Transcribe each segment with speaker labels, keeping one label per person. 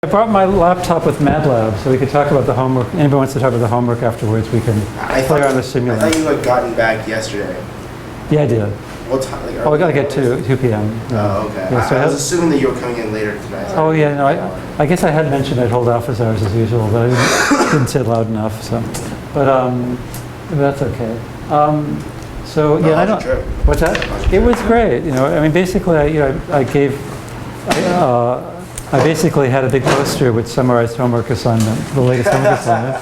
Speaker 1: I brought my laptop with MATLAB so we could talk about the homework. Anybody wants to talk about the homework afterwards, we can play around the
Speaker 2: I
Speaker 1: simulation.
Speaker 2: thought you had gotten back yesterday.
Speaker 1: Yeah, I did.
Speaker 2: What time? Like,
Speaker 1: Oh, I gotta get to 2 p.m.
Speaker 2: Oh, okay.
Speaker 1: Yeah, so
Speaker 2: I was assuming that you were coming in later tonight.
Speaker 1: Oh, yeah, no, I guess I had mentioned I'd hold office hours as usual, but I didn't say it loud enough, so. But that's okay. So, yeah, I don't. What's that? It was great, you know, I mean, basically, I basically had a big poster which summarized homework assignment, the latest homework assignment.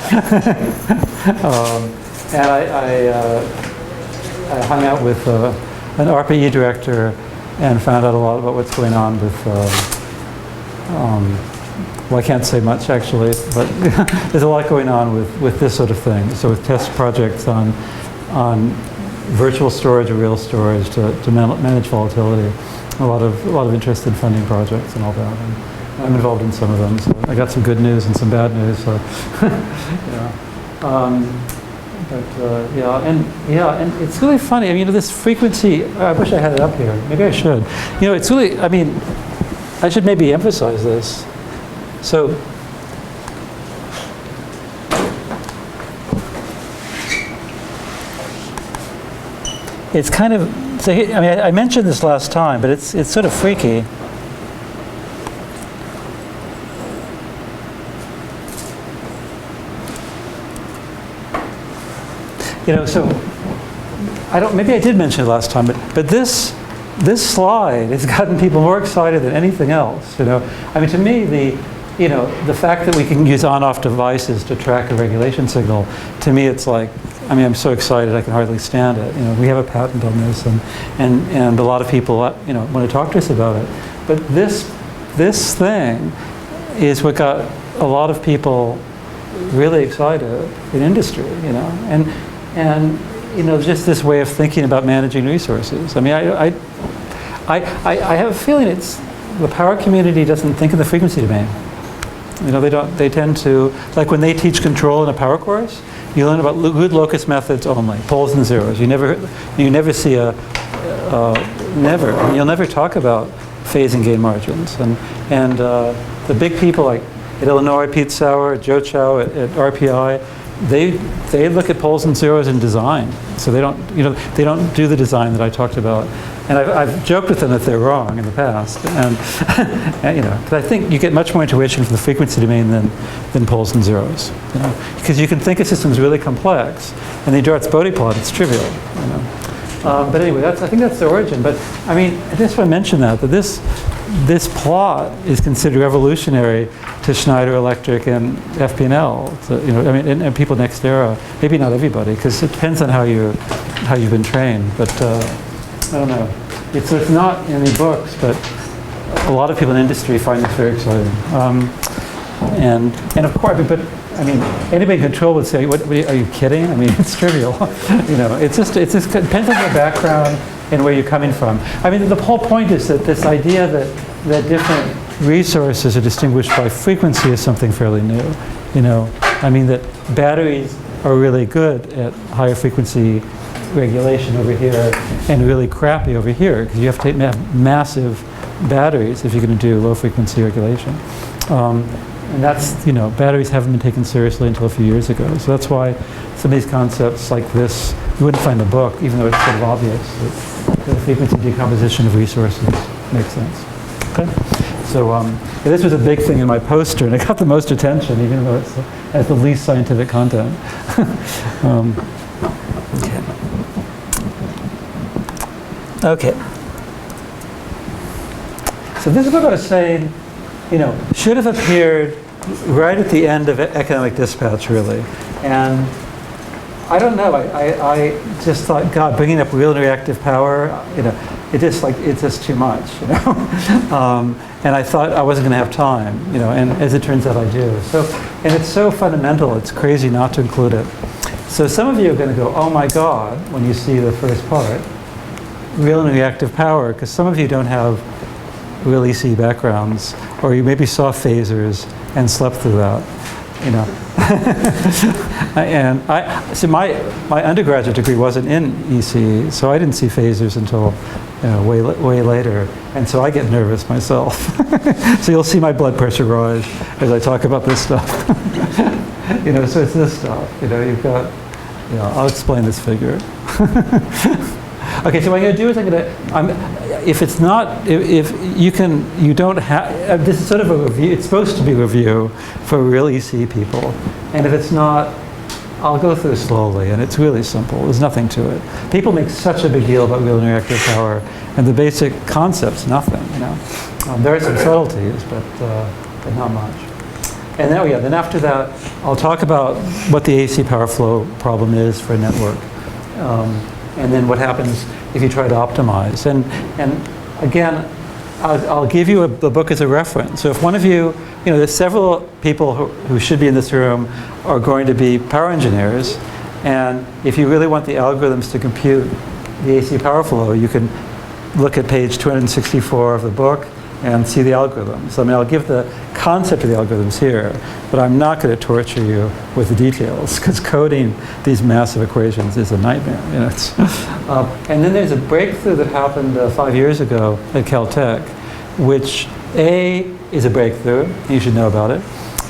Speaker 1: And I hung out with an RPE director and found out a lot about what's going on with, well, I can't say much actually, but there's a lot going on with this sort of thing. So with test projects on virtual storage or real storage to manage volatility. A lot of interest in funding projects and all that. And I'm involved in some of them, so I got some good news and some bad news. So, yeah. And it's really funny. I mean, this frequency. I wish I had it up here. Maybe I should. You know, it's really. I mean, I should maybe emphasize this. So. It's kind of. So I mean, I mentioned this last time, but it's sort of freaky. You know, so maybe I did mention it last time, but this slide has gotten people more excited than anything else. You know, I mean, to me, the fact that we can use on-off devices to track a regulation signal, to me, it's like, I mean, I'm so excited I can hardly stand it. You know, we have a patent on this, and a lot of people, you know, want to talk to us about it. But this thing is what got a lot of people really excited in industry. You know, and you know, just this way of thinking about managing resources. I mean, I have a feeling the power community doesn't think in the frequency domain. You know, they tend to, like when they teach control in a power course, you learn about good locus methods only, poles and zeros. You never see you'll never talk about phase and gain margins. And the big people like at Illinois, Pete Sauer, Joe Chow at RPI, they look at poles and zeros in design. So they don't do the design that I talked about. And I've joked with them that they're wrong in the past. And you know, because I think you get much more intuition from the frequency domain than poles and zeros. You know, because you can think a system's really complex, and the Darts-Bode plot, it's trivial. You know. But anyway, I think that's the origin. But I mean, I just want to mention that this plot is considered revolutionary to Schneider Electric and FP&L. So, you know, I mean, and people next era. Maybe not everybody, because it depends on how you've been trained. But I don't know. It's not in any books, but a lot of people in industry find this very exciting. And of course, but I mean, anybody in control would say, "What are you kidding?" I mean, it's trivial. You know, it just depends on your background and where you're coming from. I mean, the whole point is that this idea that different resources are distinguished by frequency is something fairly new. You know, I mean that batteries are really good at higher frequency regulation over here and really crappy over here, because you have to have massive batteries if you're going to do low frequency regulation. And that's, you know, batteries haven't been taken seriously until a few years ago. So that's why some of these concepts like this, you wouldn't find in a book, even though it's sort of obvious that the frequency decomposition of resources makes sense. Okay? So yeah, this was a big thing in my poster, and it got the most attention, even though it has the least scientific content. Okay. So this is what I was saying, you know, should have appeared right at the end of economic dispatch, really. And I don't know, I just thought, God, bringing up real and reactive power, you know, it's just too much, you know. And I thought I wasn't going to have time, you know, and as it turns out I do. So, and it's so fundamental, it's crazy not to include it. So some of you are going to go, oh my God, when you see the first part, real and reactive power, because some of you don't have real EC backgrounds, or you maybe saw phasers and slept through that. you know. And my undergraduate degree wasn't in EC, so I didn't see phasers until way later, and so I get nervous myself. So you'll see my blood pressure rise as I talk about this stuff. You know, so it's this stuff. You know, you've got. You know, I'll explain this figure. Okay, so what I'm going to do is if it's not, if you can, you don't have, this is sort of a review, it's supposed to be a review for real EC people. And if it's not, I'll go through slowly, and it's really simple. There's nothing to it. People make such a big deal about real reactive power, and the basic concept's nothing, you know. There are some subtleties, but not much. And then after that, I'll talk about what the AC power flow problem is for a network. And then what happens if you try to optimize. And again, I'll give you the book as a reference. So if one of you, there's several people who should be in this room are going to be power engineers. And if you really want the algorithms to compute the AC power flow, you can look at page 264 of the book and see the algorithms. I mean, I'll give the concept of the algorithms here, but I'm not going to torture you with the details, because coding these massive equations is a nightmare. And then there's a breakthrough that happened 5 years ago at Caltech, which A, is a breakthrough, you should know about it,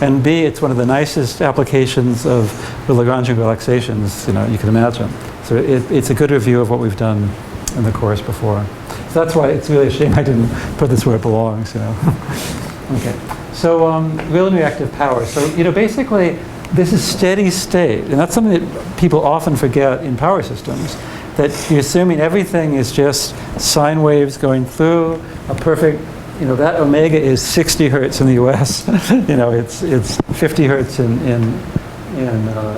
Speaker 1: and B, it's one of the nicest applications of the Lagrangian relaxations you can imagine. So it's a good review of what we've done in the course before. So that's why it's really a shame I didn't put this where it belongs, Okay, so real and reactive power. So, basically, this is steady state. And that's something that people often forget in power systems, that you're assuming everything is just sine waves going through a perfect, that omega is 60 hertz in the US. It's 50 hertz in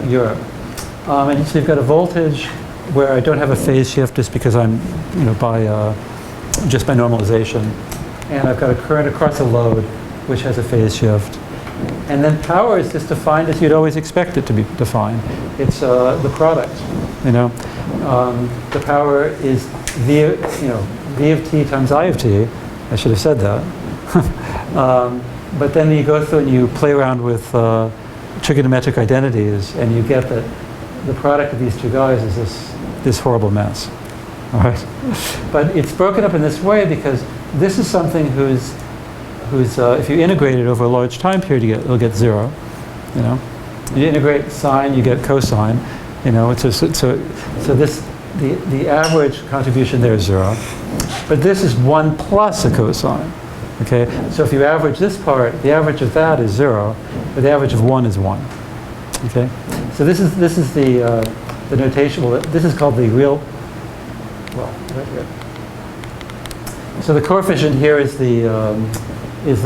Speaker 1: Europe. And so you've got a voltage where I don't have a phase shift just because I'm, just by normalization. And I've got a current across a load, which has a phase shift. And then power is just defined as you'd always expect it to be defined. It's the product, The power is V of t times I of t. I should have said that. But then you go through and you play around with trigonometric identities, and you get that the product of these two guys is this horrible mess. All right, but it's broken up in this way because this is something whose if you integrate it over a large time period, it'll get 0. You integrate sine, you get cosine. So this the average contribution there is 0, but this is 1 plus a cosine. Okay, so if you average this part, the average of that is 0, but the average of 1 is 1. Okay, so this is the notation. Well, this is called the real. Well, right here. So the coefficient here is the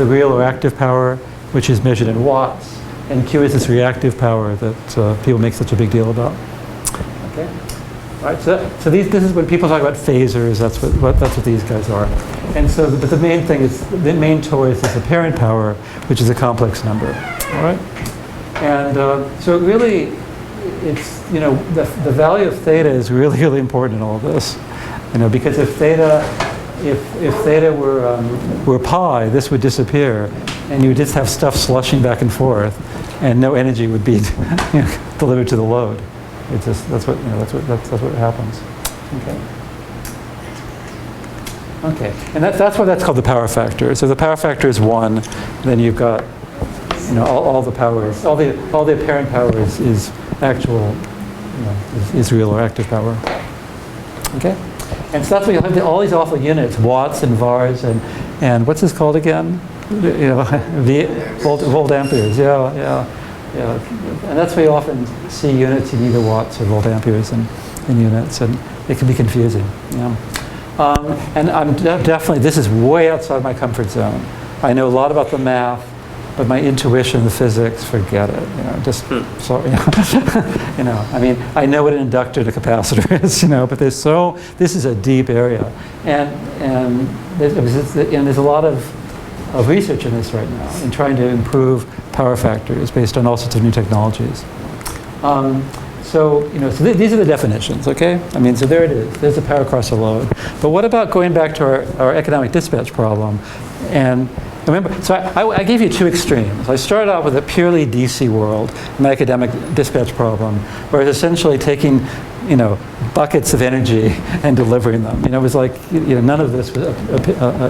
Speaker 1: real or active power, which is measured in watts, and Q is this reactive power that people make such a big deal about. Okay. All right. So this is when people talk about phasers. That's what these guys are. And so, but the main thing is the main toy is this apparent power, which is a complex number. All right. And so really, it's the value of theta is really, really important in all of this. Because if theta were pi, this would disappear, and you would just have stuff slushing back and forth, and no energy would be delivered to the load. It's just that's what happens. Okay, and that's why that's called the power factor. So the power factor is 1. Then you've got all the powers, all the apparent power is actual, is real or active power. Okay. And so that's why you have all these awful units, watts and vars and what's this called again? Volt amperes. Yeah. And that's why you often see units in either watts or volt amperes in units, and it can be confusing. And I'm definitely, this is way outside my comfort zone. I know a lot about the math, but my intuition, the physics, forget it. Just sorry. I mean, I know what an inductor and a capacitor is. But this is a deep area, and there's a lot of research in this right now in trying to improve power factors based on all sorts of new technologies. So these are the definitions. Okay, I mean, so there it is. There's the power across a load. But what about going back to our economic dispatch problem, and remember, so I gave you two extremes. I started out with a purely DC world, an academic dispatch problem, where I was essentially taking, buckets of energy and delivering them. It was like, none of this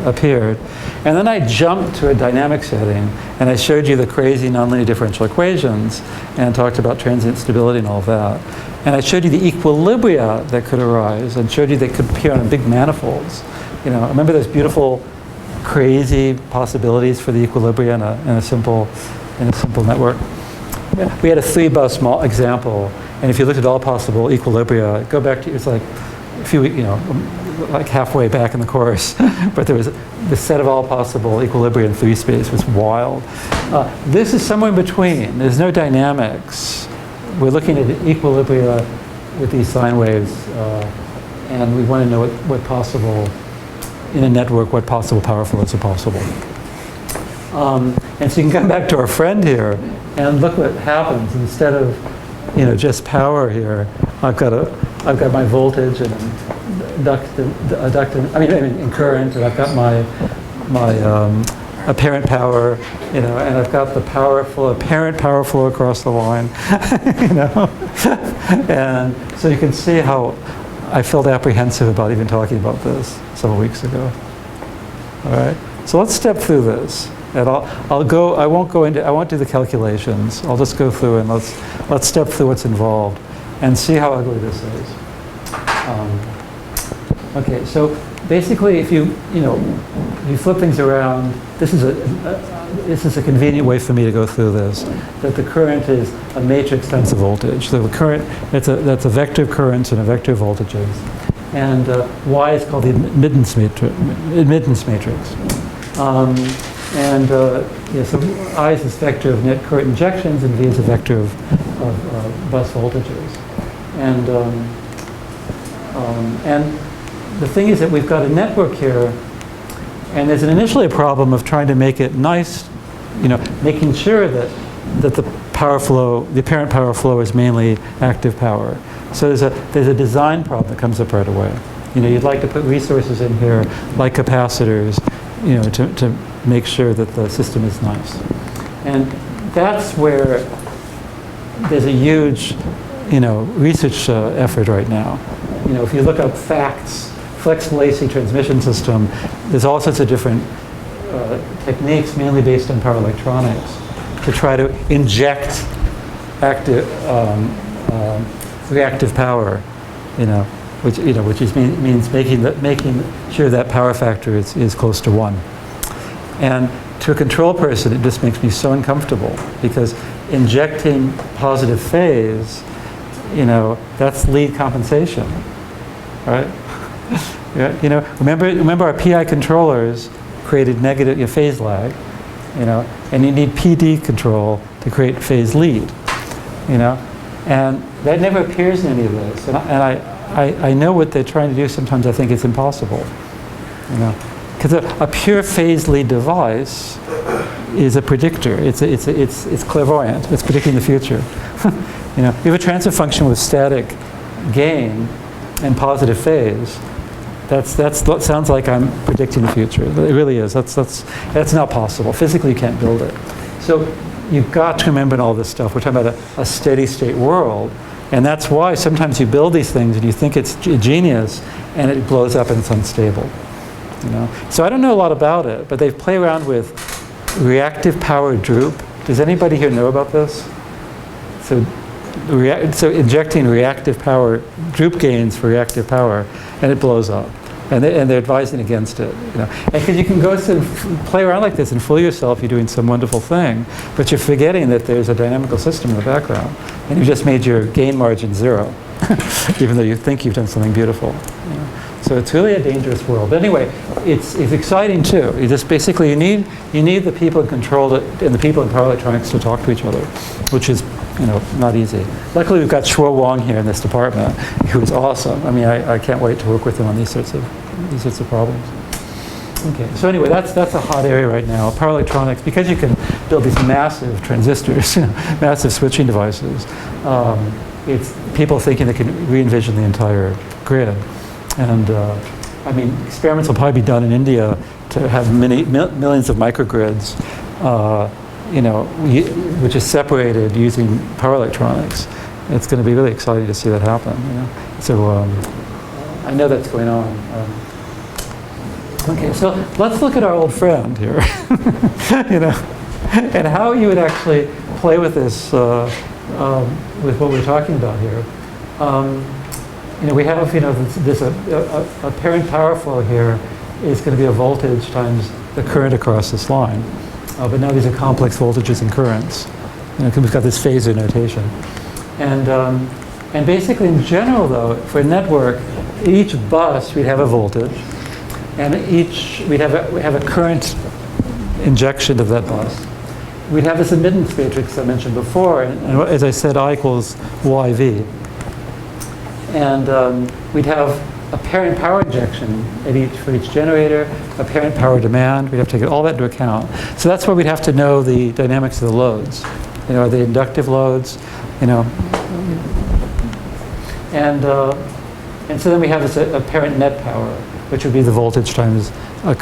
Speaker 1: appeared. And then I jumped to a dynamic setting, and I showed you the crazy nonlinear differential equations, and talked about transient stability and all of that. And I showed you the equilibria that could arise, and showed you they could appear on big manifolds. Remember those beautiful, crazy possibilities for the equilibria in a simple network? We had a 3-bus example, and if you looked at all possible equilibria, go back to, it's like a few, like halfway back in the course, but there was the set of all possible equilibria in 3 space was wild. This is somewhere in between. There's no dynamics. We're looking at equilibria with these sine waves, and we want to know what possible, in a network, what possible power flows are possible. And so you can come back to our friend here, and look what happens. Instead of, just power here, I've got my voltage and in current, and I've got my apparent power, and I've got the apparent power flow across the line, And so you can see how I felt apprehensive about even talking about this several weeks ago. All right, so let's step through this. And I won't do the calculations. I'll just go through and let's step through what's involved and see how ugly this is. Okay, so basically, if you flip things around, this is a convenient way for me to go through this. That the current is a matrix times the voltage. So the current, that's a vector of currents and a vector of voltages, and Y is called the admittance matrix. So I is this vector of net current injections, and V is a vector of bus voltages. And the thing is that we've got a network here, and there's initially a problem of trying to make it nice, making sure that the power flow, the apparent power flow, is mainly active power. So there's a design problem that comes up right away. You'd like to put resources in here, like capacitors, to make sure that the system is nice. And that's where there's a huge, research effort right now. If you look up facts, flexible AC transmission system, there's all sorts of different techniques, mainly based on power electronics, to try to inject reactive power, which means making sure that power factor is close to 1. And to a control person, it just makes me so uncomfortable, because injecting positive phase, that's lead compensation, right? Remember our PI controllers created negative phase lag, and you need PD control to create phase lead, and that never appears in any of this. And I know what they're trying to do. Sometimes I think it's impossible, because a pure phase lead device is a predictor. It's clairvoyant. It's predicting the future. You have a transfer function with static gain and positive phase. That sounds like I'm predicting the future. It really is. That's not possible. Physically, you can't build it. So you've got to remember in all this stuff, we're talking about a steady state world. And that's why sometimes you build these things and you think it's genius, and it blows up and it's unstable. So I don't know a lot about it, but they've played around with reactive power droop. Does anybody here know about this? So injecting reactive power, droop gains for reactive power, and it blows up. And they're advising against it. And because you can go play around like this and fool yourself you're doing some wonderful thing, but you're forgetting that there's a dynamical system in the background, and you just made your gain margin 0, even though you think you've done something beautiful. So it's really a dangerous world. But anyway, it's exciting too. You just basically you need the people in control and the people in power electronics to talk to each other, which is not easy. Luckily, we've got Shuo Wang here in this department, who is awesome. I mean, I can't wait to work with him on these sorts of problems. Okay, so anyway, that's a hot area right now. Power electronics, because you can build these massive transistors, massive switching devices. It's people thinking they can re-envision the entire grid. And experiments will probably be done in India to have millions of microgrids, which is separated using power electronics. It's going to be really exciting to see that happen. So I know that's going on. Okay, so let's look at our old friend here, and how you would actually play with this, with what we're talking about here. We have, this apparent power flow here is going to be a voltage times the current across this line. But now these are complex voltages and currents. Because we've got this phasor notation. And basically, in general, though, for a network, each bus we'd have a voltage, and we'd have a current injection of that bus. We'd have this admittance matrix I mentioned before, and as I said, I equals YV. And we'd have apparent power injection for each generator, apparent power demand. We'd have to take all that into account. So that's where we'd have to know the dynamics of the loads. Are they inductive loads? And so then we have this apparent net power, which would be the voltage times a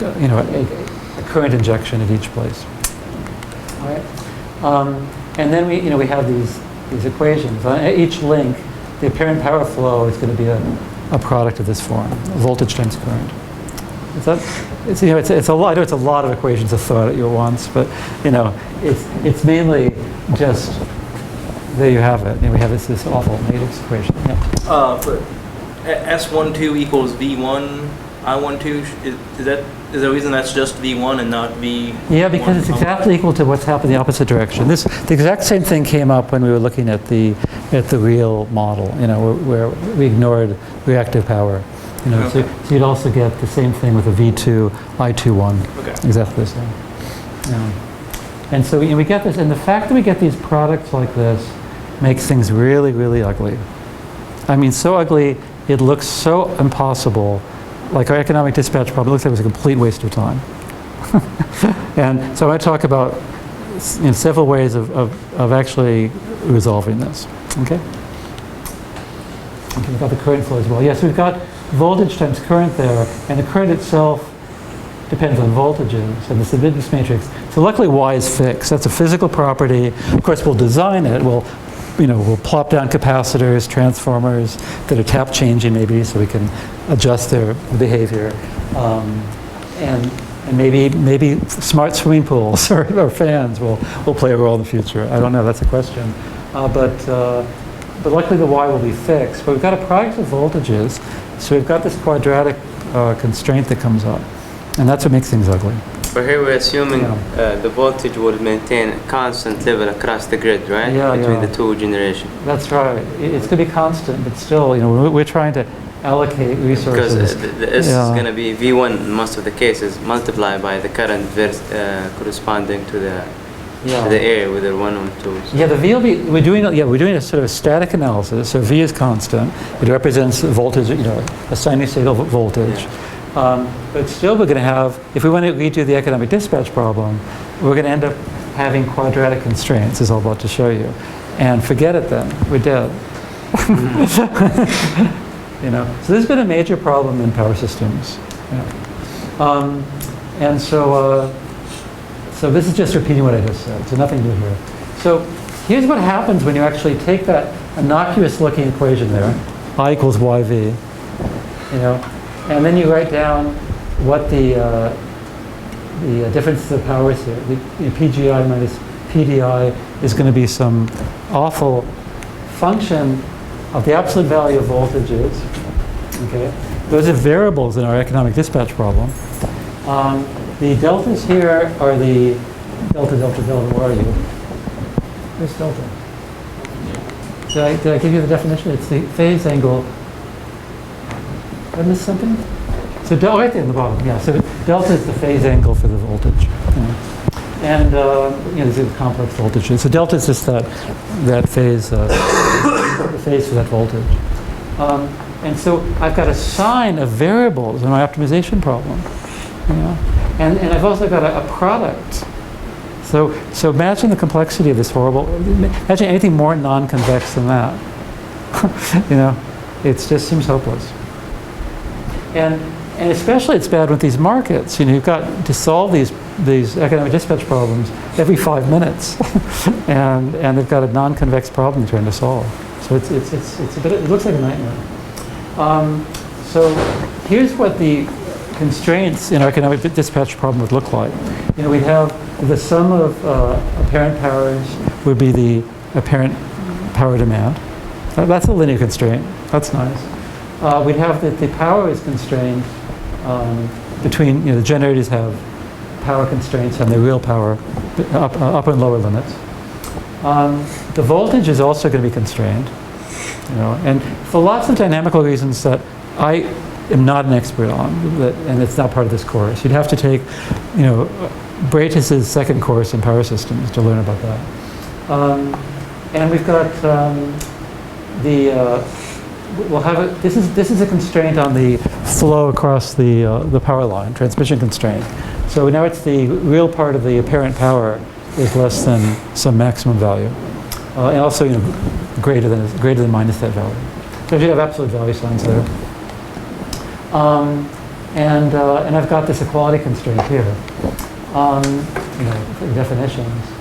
Speaker 1: current injection at each place. All right. And then we have these equations. On each link, the apparent power flow is going to be a product of this form, voltage times current. It's a lot. I know it's a lot of equations to throw at you at once, but it's mainly just there you have it. We have this awful matrix equation. Yeah.
Speaker 3: But S12 equals V1, I12. Is the reason that's just V1 and not V?
Speaker 1: Yeah, because it's exactly equal to what's happened in the opposite direction. The exact same thing came up when we were looking at the real model. Where we ignored reactive power.
Speaker 3: Okay.
Speaker 1: So you'd also get the same thing with a V2, I21.
Speaker 3: Okay.
Speaker 1: Exactly the same. Yeah. And so we get this, and the fact that we get these products like this makes things really, really ugly. I mean, so ugly, it looks so impossible. Like our economic dispatch problem looks like it was a complete waste of time. And so I talk about several ways of actually resolving this. Okay? Okay, we've got the current flow as well. Yes, we've got voltage times current there, and the current itself depends on voltages and this admittance matrix. So luckily Y is fixed. That's a physical property. Of course, we'll design it. We'll plop down capacitors, transformers that are tap changing maybe so we can adjust their behavior. And maybe smart swimming pools or fans will play a role in the future. I don't know, that's a question. But luckily the Y will be fixed. But we've got a product of voltages, so we've got this quadratic constraint that comes up. And that's what makes things ugly.
Speaker 4: But here we're assuming the voltage will maintain a constant level across the grid, right?
Speaker 1: Yeah,
Speaker 4: between
Speaker 1: yeah.
Speaker 4: the two generations.
Speaker 1: That's right. It's going to be constant, but still, we're trying to allocate resources.
Speaker 4: Because the S is going to be V1 in most of the cases, multiplied by the current corresponding to the area with the 1 and 2. So.
Speaker 1: Yeah, the V will be, we're doing a sort of static analysis, so V is constant. It represents the voltage, a sinusoidal voltage.
Speaker 4: Yeah.
Speaker 1: But still we're going to have, if we want to redo the economic dispatch problem, we're going to end up having quadratic constraints, as I'm about to show you. And forget it then, we're dead. So this has been a major problem in power systems. And so this is just repeating what I just said, so nothing new here. So here's what happens when you actually take that innocuous looking equation there, I equals YV, and then you write down what the differences of powers here. The PGI minus PDI is going to be some awful function of the absolute value of voltages. Okay, those are variables in our economic dispatch problem. The deltas here are the delta. Where are you? Where's delta? Did I give you the definition? It's the phase angle. Did I miss something? So right there in the bottom, yeah. So delta is the phase angle for the voltage, and these are the complex voltages. So delta is just that phase, the phase for that voltage. And so I've got a sign of variables in my optimization problem, and I've also got a product. So imagine the complexity of this horrible. Imagine anything more non-convex than that. It just seems hopeless. And And especially it's bad with these markets. You know, you've got to solve these economic dispatch problems every 5 minutes, and they've got a non-convex problem they're trying to solve. So it's a bit. It looks like a nightmare. So here's what the constraints in our economic dispatch problem would look like. You know, we'd have the sum of apparent powers would be the apparent power demand. That's a linear constraint. That's nice. We'd have that the power is constrained between, you know, the generators have power constraints and the real power, upper and lower limits. The voltage is also going to be constrained, you know, and for lots of dynamical reasons that I am not an expert on, and it's not part of this course. You'd have to take, you know, Braitis' second course in power systems to learn about that. And we've got we'll have this is a constraint on the flow across the power line, transmission constraint. So now it's the real part of the apparent power is less than some maximum value, and also, you know, greater than minus that value. So you have absolute value signs there. And I've got this equality constraint here, you know, for definitions.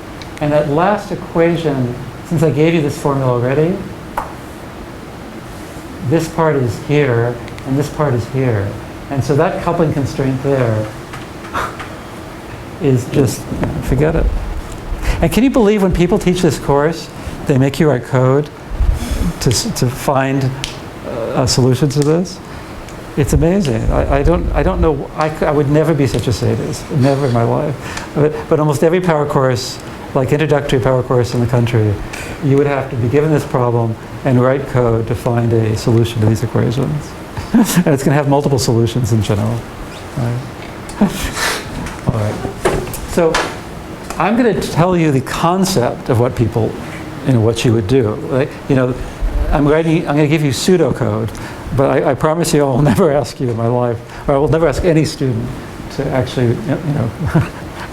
Speaker 1: And that last equation, since I gave you this formula already, this part is here, and this part is here. And so that coupling constraint there is just, forget it. And can you believe when people teach this course, they make you write code to find a solution to this? It's amazing. I don't know, I would never be such a sadist, never in my life. But almost every power course, like introductory power course in the country, you would have to be given this problem and write code to find a solution to these equations. And it's going to have multiple solutions in general. Right? All right. So I'm going to tell you the concept of what people, you know, what you would do. Like, you know, I'm going to give you pseudocode, but I promise you I will never ask you in my life, or I will never ask any student to actually, you know,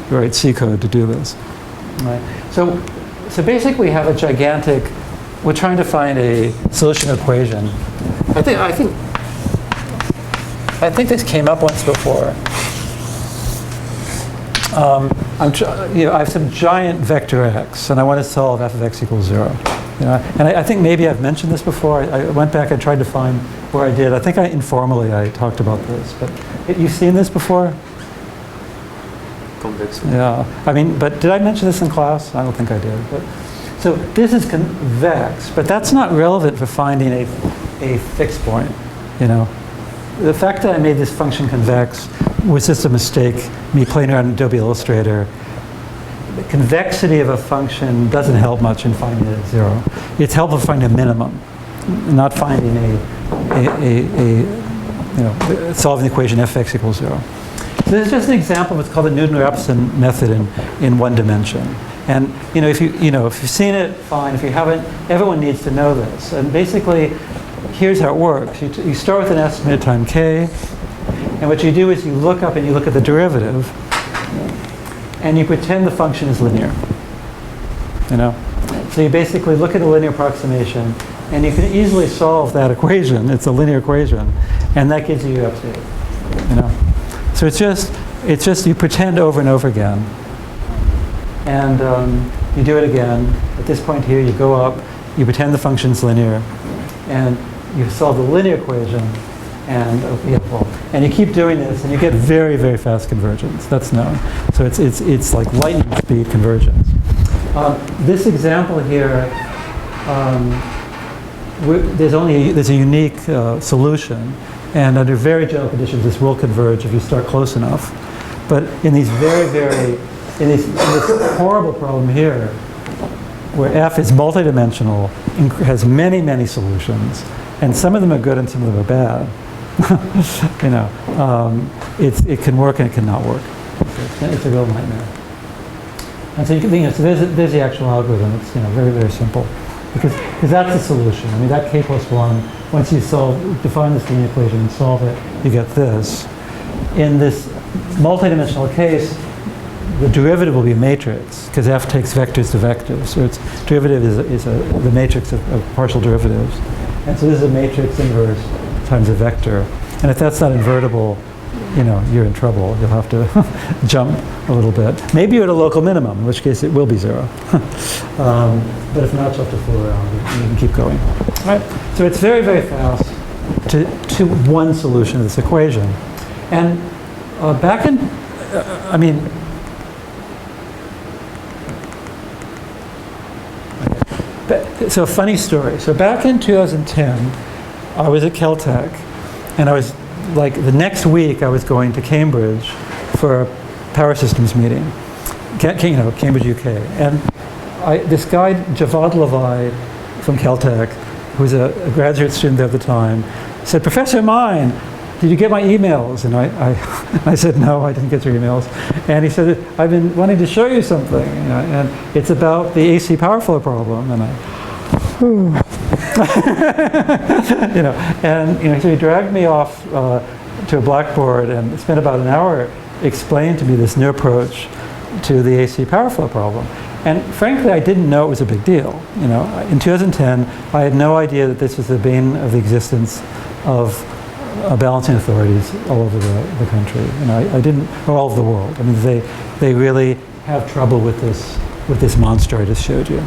Speaker 1: write C code to do this. Right. So basically we have a gigantic, we're trying to find a solution equation. I think this came up once before. You know, I have some giant vector x, and I want to solve f of x equals 0. You know, and I think maybe I've mentioned this before. I went back and tried to find where I did. I think informally I talked about this, but you've seen this before?
Speaker 4: Convex.
Speaker 1: Yeah, I mean, but did I mention this in class? I don't think I did. But so this is convex, but that's not relevant for finding a fixed point, you know. The fact that I made this function convex was just a mistake, me playing around in Adobe Illustrator. The convexity of a function doesn't help much in finding it at 0. It's helpful finding a minimum, not finding you know, solving the equation f(x) equals 0. So this is just an example of what's called the Newton-Raphson method in one dimension. And you know, if you've seen it, fine. If you haven't, everyone needs to know this. And basically, here's how it works. You start with an estimate time k, and what you do is you look up and you look at the derivative, and you pretend the function is linear. You know, so you basically look at a linear approximation, and you can easily solve that equation. It's a linear equation, and that gives you your f(0). You know, so it's just you pretend over and over again, and you do it again. At this point here, you go up, you pretend the function's linear, and you solve the linear equation, and you keep doing this, and you get very, very fast convergence. That's known. So it's like lightning speed convergence. This example here, there's a unique solution, and under very general conditions, this will converge if you start close enough. But in these in this horrible problem here, where f is multidimensional, has many, many solutions, and some of them are good and some of them are bad. You know, it can work and it cannot work. It's a real nightmare. And so so there's the actual algorithm. It's, you know, very, very simple, because that's the solution. I mean, that k+1. Once you define this linear equation and solve it, you get this. In this multidimensional case, the derivative will be a matrix, because f takes vectors to vectors. So its derivative is the matrix of partial derivatives. And so this is a matrix inverse times a vector. And if that's not invertible, you know, you're in trouble. You'll have to jump a little bit. Maybe you're at a local minimum, in which case it will be 0. But if not, you'll have to fool around and you can keep going. All right? So it's very, very fast to one solution of this equation. And back in, I mean, so a funny story. So back in 2010, I was at Caltech, and I was, like, the next week I was going to Cambridge for a power systems meeting, you know, Cambridge, UK. And this guy, Javad Levi from Caltech, who was a graduate student there at the time, said, "Professor Mine, did you get my emails?" And I said, "No, I didn't get your emails." And he said, "I've been wanting to show you something, you know, and it's about the AC power flow problem." And you know, and you know, so he dragged me off to a blackboard and spent about an hour explaining to me this new approach to the AC power flow problem. And frankly, I didn't know it was a big deal. You know, in 2010, I had no idea that this was the bane of the existence of balancing authorities all over the country. You know, I didn't, or all over the world. I mean, they really have trouble with this monster I just showed you.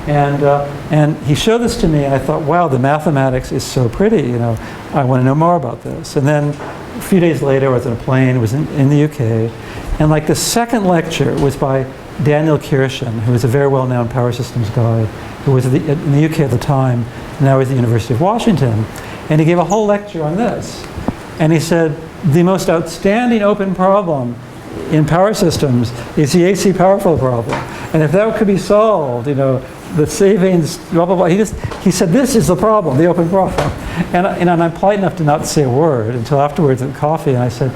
Speaker 1: And he showed this to me, and I thought, wow, the mathematics is so pretty. You know, I want to know more about this. And then a few days later, I was on a plane, was in the UK, and like the second lecture was by Daniel Kirschen, who was a very well-known power systems guy, who was in the UK at the time, and now he's at the University of Washington. And he gave a whole lecture on this. And he said, the most outstanding open problem in power systems is the AC power flow problem. And if that could be solved, you know, the savings, blah, blah, blah. He said, this is the problem, the open problem. And I'm polite enough to not say a word until afterwards at coffee. And I said,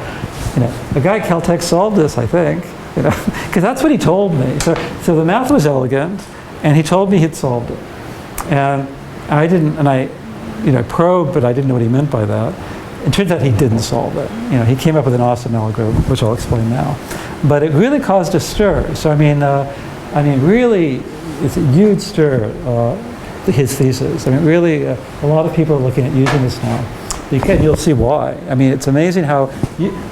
Speaker 1: you know, a guy at Caltech solved this, I think. You know, because that's what he told me. So the math was elegant, and he told me he'd solved it. And I didn't, and I, you know, probed, but I didn't know what he meant by that. It turns out he didn't solve it. You know, he came up with an awesome algorithm, which I'll explain now. But it really caused a stir. So I mean, really, it's a huge stir. His thesis. I mean, really, a lot of people are looking at using this now. You'll see why. I mean, it's amazing how.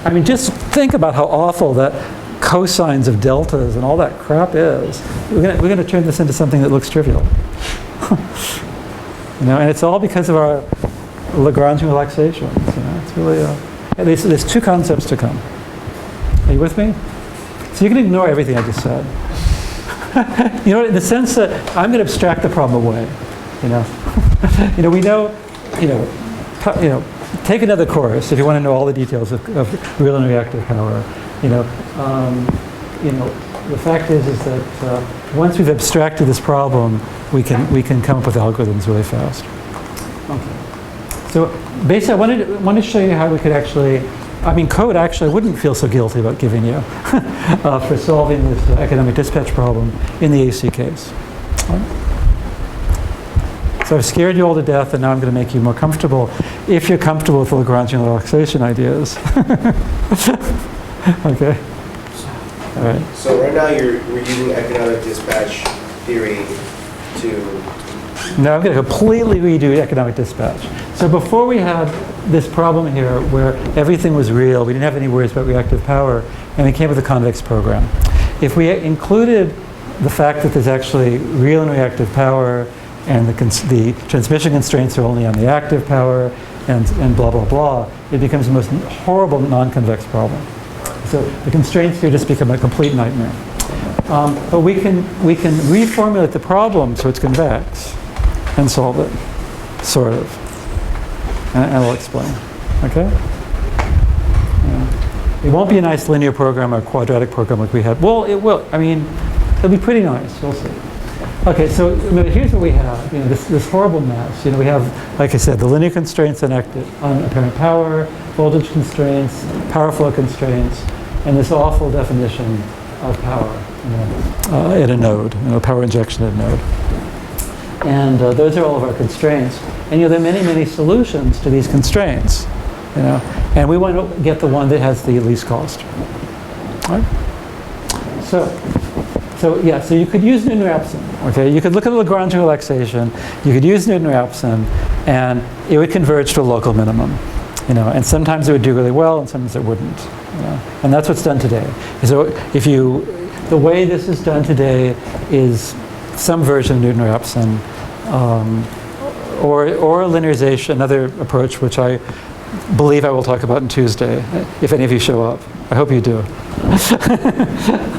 Speaker 1: I mean, just think about how awful that cosines of deltas and all that crap is. We're going to turn this into something that looks trivial. You know, and it's all because of our Lagrangian relaxations. You know, it's really. There's two concepts to come. Are you with me? So you can ignore everything I just said. You know, in the sense that I'm going to abstract the problem away. You know, you know, we know. You know, take another course if you want to know all the details of real and reactive power. You know, the fact is that once we've abstracted this problem, we can come up with algorithms really fast. Okay. So basically, I wanted to show you how we could actually. I mean, code actually wouldn't feel so guilty about giving you for solving this economic dispatch problem in the AC case. All right. So I've scared you all to death, and now I'm going to make you more comfortable, if you're comfortable with the Lagrangian relaxation ideas. Okay. All right.
Speaker 2: So right now we're using economic dispatch theory to.
Speaker 1: Now I'm going to completely redo economic dispatch. So before we had this problem here where everything was real, we didn't have any worries about reactive power, and we came up with a convex program. If we included the fact that there's actually real and reactive power, and the transmission constraints are only on the active power, and blah, blah, blah, it becomes the most horrible non-convex problem. So the constraints here just become a complete nightmare. But we can reformulate the problem so it's convex and solve it, sort of. And I'll explain. Okay? Yeah. It won't be a nice linear program or quadratic program like we had. Well, it will. I mean, it'll be pretty nice. We'll see. Okay, so here's what we have. You know, this horrible mess. You know, we have, like I said, the linear constraints on apparent power, voltage constraints, power flow constraints, and this awful definition of power, you know, at a node, you know, power injection at a node. And those are all of our constraints. And you know, there are many, many solutions to these constraints. You know, and we want to get the one that has the least cost. All right? So you could use Newton-Raphson. Okay, you could look at the Lagrangian relaxation. You could use Newton-Raphson, and it would converge to a local minimum. and sometimes it would do really well, and sometimes it wouldn't. And that's what's done today. So the way this is done today is some version of Newton-Raphson, or linearization, another approach which I believe I will talk about on Tuesday, if any of you show up. I hope you do.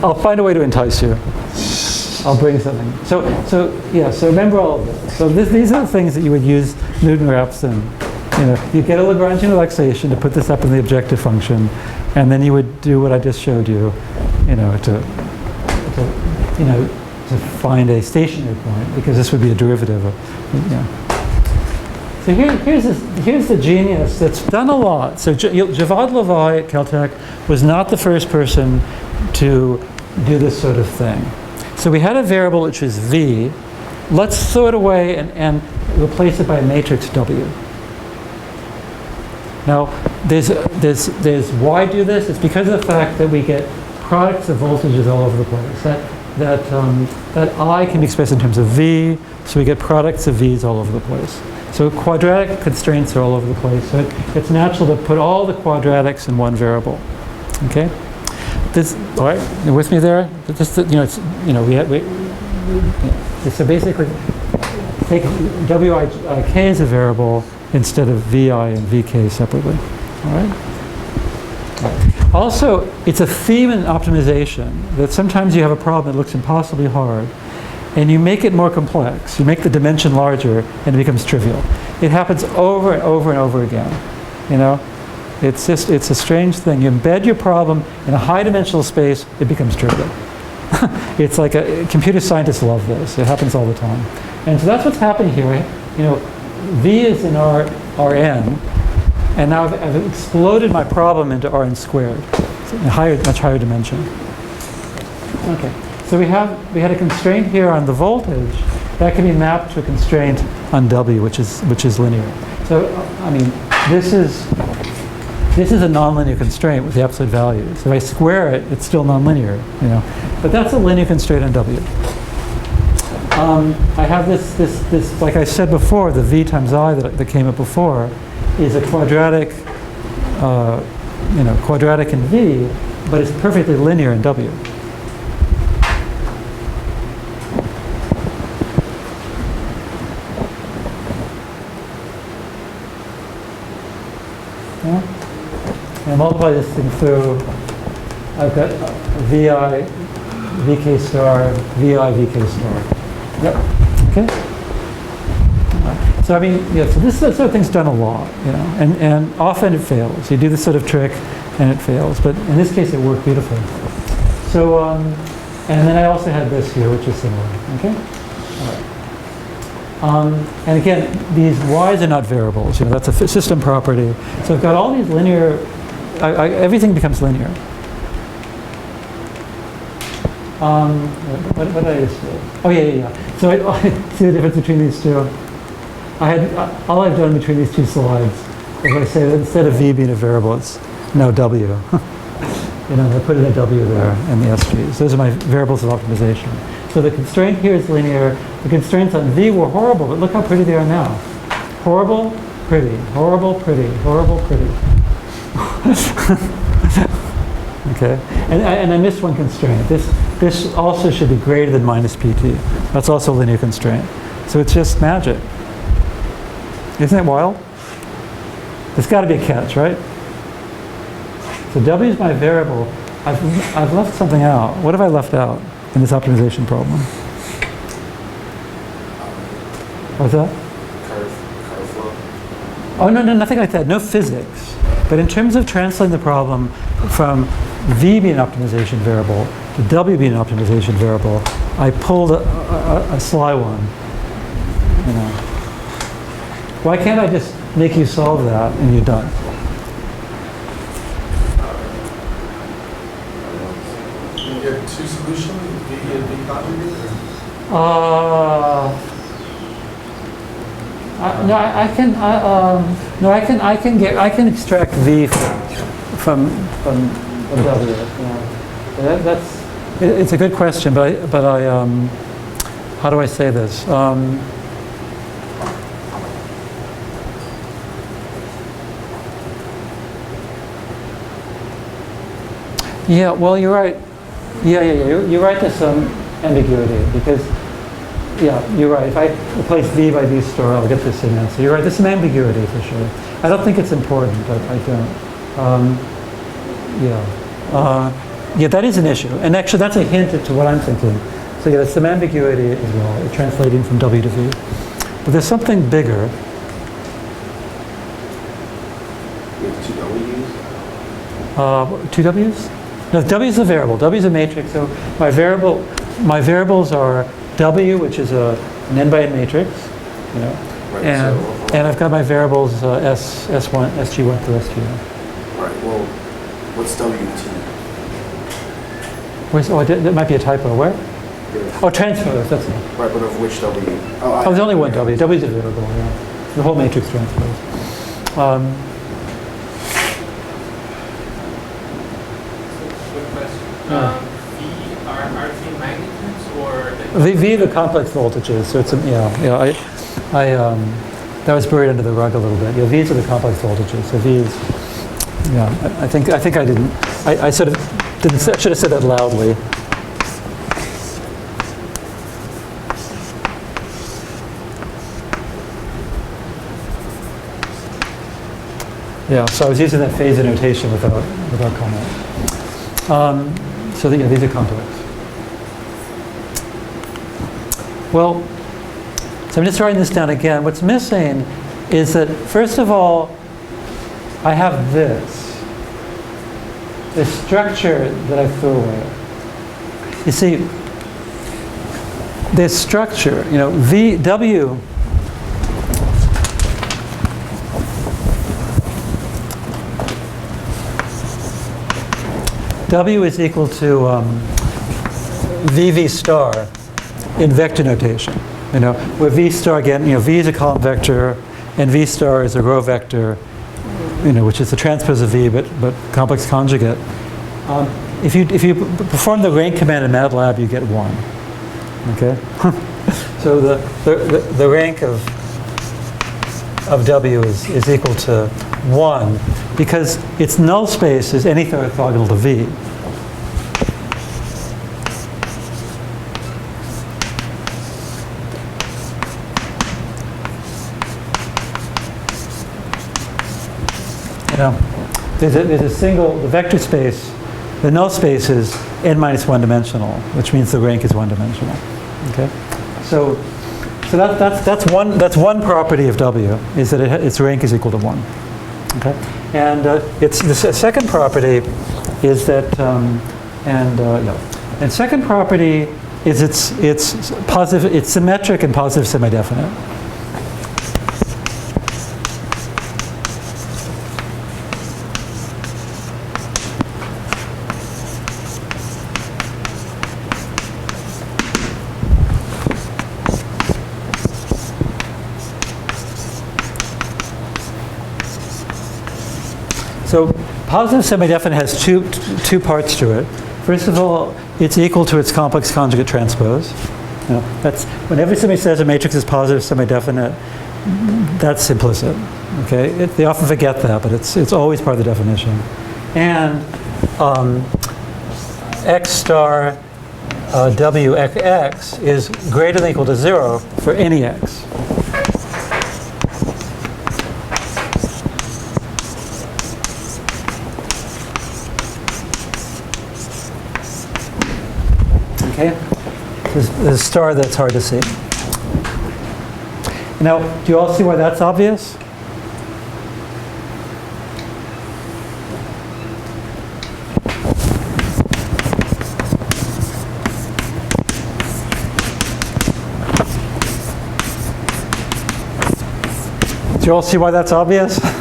Speaker 1: I'll find a way to entice you. I'll bring something. So remember all of this. So these are the things that you would use Newton-Raphson. You get a Lagrangian relaxation to put this up in the objective function, and then you would do what I just showed you, to find a stationary point, because this would be a derivative of, So here's the genius that's done a lot. So Javad Levi at Caltech was not the first person to do this sort of thing. So we had a variable which is V. Let's throw it away and replace it by a matrix W. Now, there's why do this? It's because of the fact that we get products of voltages all over the place. That I can be expressed in terms of V, so we get products of V's all over the place. So quadratic constraints are all over the place. So it's natural to put all the quadratics in one variable. Okay? All right, you with me there? So basically, take Wik as a variable instead of Vi and Vk separately. All right? Also, it's a theme in optimization that sometimes you have a problem that looks impossibly hard, and you make it more complex. You make the dimension larger, and it becomes trivial. It happens over and over and over again. It's a strange thing. You embed your problem in a high-dimensional space, it becomes trivial. It's like computer scientists love this. It happens all the time. And so that's what's happening here. V is in Rn, and now I've exploded my problem into Rn squared, so a much higher dimension. Okay, so we had a constraint here on the voltage that can be mapped to a constraint on W, which is linear. So this is a nonlinear constraint with the absolute value. So if I square it, it's still nonlinear, But that's a linear constraint on W. I have this, like I said before, the V times I that came up before is a quadratic, quadratic in V, but it's perfectly linear in W. And multiply this thing through. I've got Vi, Vk star, Vi, Vk star. Yep. Okay. So so this sort of thing's done a lot, and often it fails. You do this sort of trick, and it fails. But in this case, it worked beautifully. So, and then I also had this here, which is similar. Okay. All right. And again, these y's are not variables. That's a system property. So I've got all these linear. Everything becomes linear. What did I just do? Oh yeah. So see the difference between these two? All I've done between these two slides is I say that instead of V being a variable, it's now W. I put in a W there in the SGs. Those are my variables of optimization. So the constraint here is linear. The constraints on V were horrible, but look how pretty they are now. Horrible, pretty, horrible, pretty, horrible, pretty. Okay, and I missed one constraint. This also should be greater than minus PT. That's also a linear constraint. So it's just magic. Isn't it wild? There's got to be a catch, right? So W is my variable. I've left something out. What have I left out in this optimization problem? What's that?
Speaker 2: Curve flow.
Speaker 1: Oh, no, nothing like that. No physics. But in terms of translating the problem from V being an optimization variable to W being an optimization variable, I pulled a sly one. Why can't I just make you solve that and you're done?
Speaker 5: You get two solutions, V and V conjugate?
Speaker 1: I can extract V from W. Yeah. It's a good question, but I how do I say this? Yeah, well, you're right. Yeah. You're right, there's some ambiguity because, yeah, you're right. If I replace V by V star, I'll get the same answer. You're right, there's some ambiguity for sure. I don't think it's important, but I don't. Yeah, that is an issue. And actually, that's a hint to what I'm thinking. So yeah, there's some ambiguity as well, translating from W to V. But there's something bigger.
Speaker 2: With two W's?
Speaker 1: Two W's? No, W is a variable. W is a matrix. So my variables are W, which is an n by n matrix, you know,
Speaker 2: Right,
Speaker 1: and I've got my variables S1, SG1 through SG1.
Speaker 2: Right, well, what's WT?
Speaker 1: That might be a typo. Where?
Speaker 2: Yes.
Speaker 1: Oh, transpose. That's it.
Speaker 2: Right, but of which W?
Speaker 1: Oh, there's only one W. W is a variable. Yeah. The whole matrix transpose.
Speaker 6: Quick question.
Speaker 1: Yeah.
Speaker 6: Are V magnitudes or
Speaker 1: V the complex voltages. So it's that was buried under the rug a little bit. Yeah, V's are the complex voltages. So V is, yeah. I think I didn't. I sort of didn't. I should have said that loudly. Yeah. So I was using that phasor notation without comment. So yeah, these are complex. Well, so I'm just writing this down again. What's missing is that, first of all, I have this structure that I threw away. You see, this structure, you know, W is equal to VV star in vector notation. You know, where V star, again, you know, V is a column vector, and V star is a row vector, you know, which is the transpose of V, but complex conjugate. If you perform the rank command in MATLAB, you get 1. Okay. So the rank of W is equal to 1 because its null space is anything orthogonal to V. You know, there's a single, the vector space, the null space is n minus 1 dimensional, which means the rank is 1 dimensional. Okay, so that's one property of W, is that its rank is equal to 1. Okay, and it's the second property is that and second property is it's positive, it's symmetric and positive semi-definite. So positive semi-definite has two parts to it. First of all, it's equal to its complex conjugate transpose. You know, that's whenever somebody says a matrix is positive semi-definite, that's implicit. Okay, they often forget that, but it's always part of the definition. And x star W x is greater than or equal to 0 for any x. Okay, there's a star that's hard to see. Now, do you all see why that's obvious? Do you all see why that's obvious? Yeah.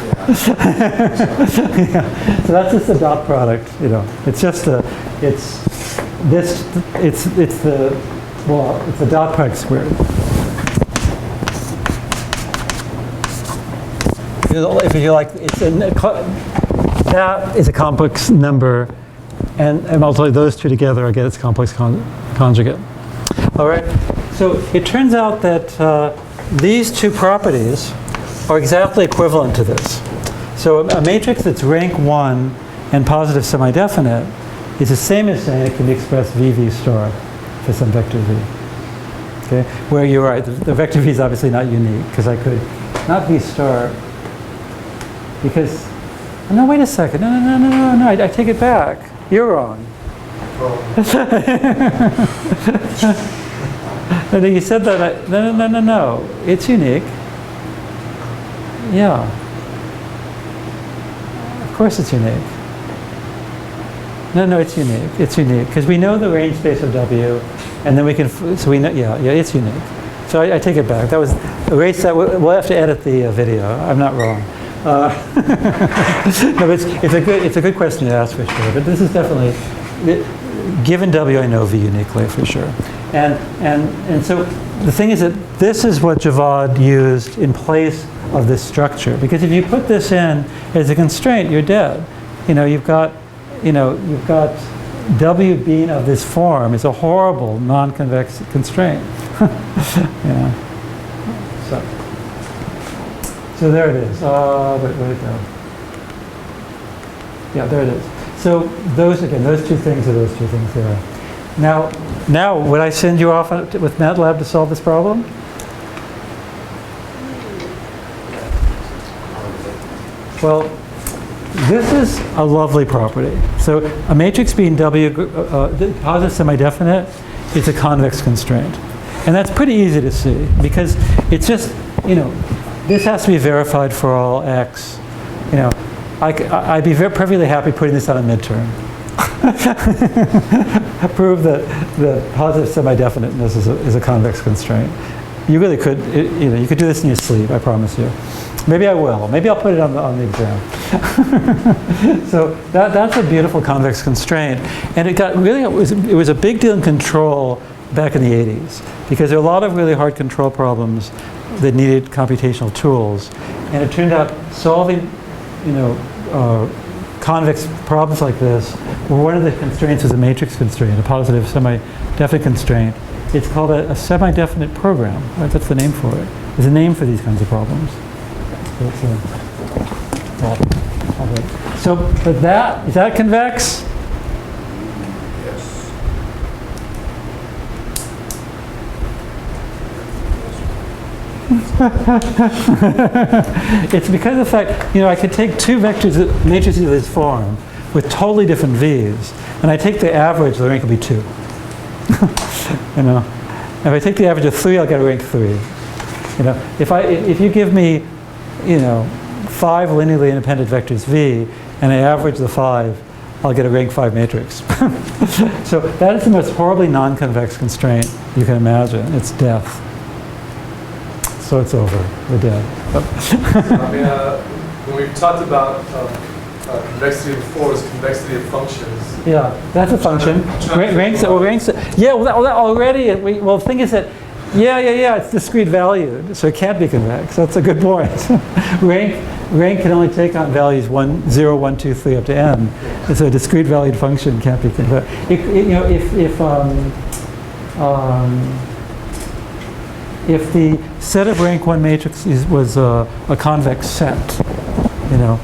Speaker 1: So that's just the dot product. You know, it's just it's the dot product squared. If you like, that is a complex number, and multiply those two together, I get its complex conjugate. All right. So it turns out that these two properties are exactly equivalent to this. So a matrix that's rank 1 and positive semi-definite is the same as saying it can be expressed VV star for some vector V. Okay, where you're right, the vector V is obviously not unique, because I could, not V star, because, no, wait a second, no, I take it back. You're wrong. No, you said that, no, it's unique. Yeah. Of course it's unique. No, it's unique. It's unique, because we know the range space of W, and then we can, so we know, yeah, it's unique. So I take it back. That was, erase that, we'll have to edit the video. I'm not wrong. No, but it's a good question to ask for sure, but this is definitely, given W, I know V uniquely for sure. And so the thing is that this is what Javad used in place of this structure, because if you put this in as a constraint, you're dead. You've got W being of this form is a horrible non-convex constraint. Yeah. So there it is. Where'd it go? Yeah, there it is. So those two things are those two things there. Now, would I send you off with MATLAB to solve this problem? Well, this is a lovely property. So a matrix being W, positive semi-definite, is a convex constraint. And that's pretty easy to see, because it's just, this has to be verified for all x. I'd be perfectly happy putting this on a midterm. Prove that the positive semi-definiteness is a convex constraint. You really could, you could do this in your sleep, I promise you. Maybe I will. Maybe I'll put it on the exam. So that's a beautiful convex constraint. And it was a big deal in control back in the 80s, because there were a lot of really hard control problems that needed computational tools. And it turned out solving, convex problems like this, where one of the constraints is a matrix constraint, a positive semi-definite constraint. It's called a semi-definite program. Right? That's the name for it. There's a name for these kinds of problems. So, but is that convex?
Speaker 2: Yes.
Speaker 1: It's because of the fact, I could take two vectors, matrices of this form, with totally different V's, and I take the average, the rank will be 2. If I take the average of 3, I'll get a rank 3. If you give me, 5 linearly independent vectors V, and I average the 5, I'll get a rank 5 matrix. So that is the most horribly non-convex constraint you can imagine. It's death. So it's over. We're dead.
Speaker 5: When we've talked about convexity of fours, convexity of functions.
Speaker 1: Yeah, that's a function. Ranks. Yeah, well, already. The thing is that, it's discrete valued, so it can't be convex. That's a good point. rank can only take on values 1, 0, 1, 2, 3 up to n. And so a discrete valued function can't be convex. If the set of rank 1 matrices was a convex set, then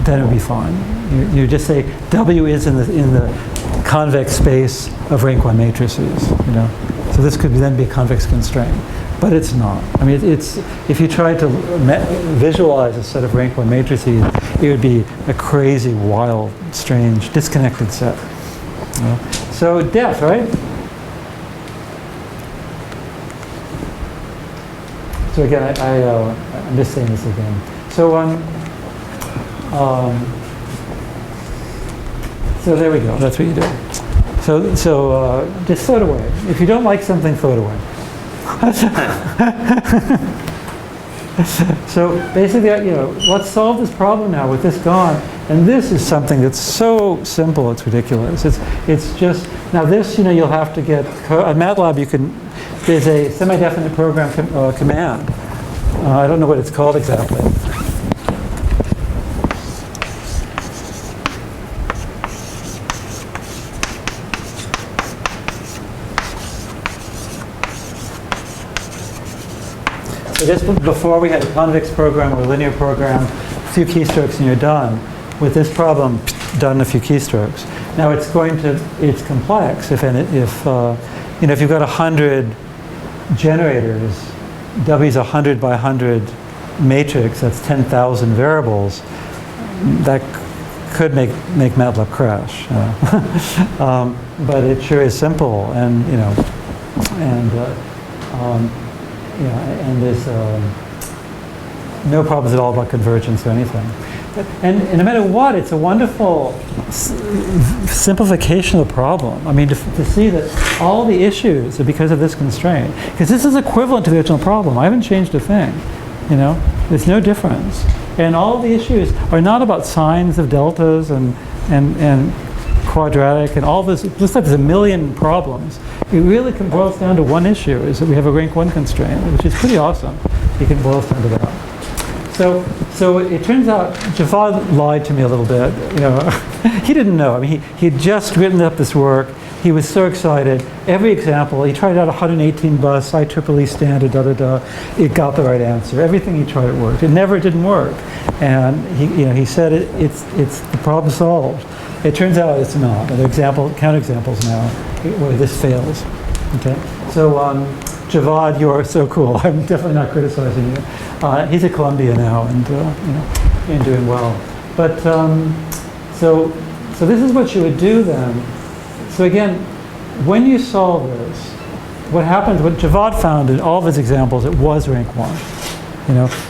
Speaker 1: it would be fine. You just say W is in the convex space of rank 1 matrices. So this could then be a convex constraint, but it's not. It's if you tried to visualize a set of rank 1 matrices, it would be a crazy, wild, strange, disconnected set. So death, right? So again, I'm just saying this again. So so there we go. That's what you do. So just throw it away. If you don't like something, throw it away. So basically, let's solve this problem now with this gone. And this is something that's so simple, it's ridiculous. It's just, now this, you'll have to get, on MATLAB there's a semi-definite program command. I don't know what it's called exactly. So just before we had a convex program or a linear program, a few keystrokes and you're done. With this problem, done in a few keystrokes. Now it's complex if if you've got 100 generators, W's 100 by 100 matrix, that's 10,000 variables, that could make MATLAB crash. But it sure is simple, and there's no problems at all about convergence or anything. And no matter what, it's a wonderful simplification of the problem. I mean, to see that all the issues are because of this constraint. Because this is equivalent to the original problem. I haven't changed a thing. There's no difference. And all the issues are not about sines of deltas and quadratic and all this. It looks like there's a million problems. It really boils down to one issue, is that we have a rank 1 constraint, which is pretty awesome. It can boil down to that. So it turns out Javad lied to me a little bit. He didn't know. I mean, he had just written up this work. He was so excited. Every example, he tried out 118 bus, IEEE standard, It got the right answer. Everything he tried, it worked. It never didn't work. And he said it's the problem solved. It turns out it's not. There are counterexamples now where this fails. Okay. So Javad, you are so cool. I'm definitely not criticizing you. He's at Columbia now, and doing well. But so this is what you would do then. So again, when you solve this, what happens? What Javad found in all of his examples, it was rank 1.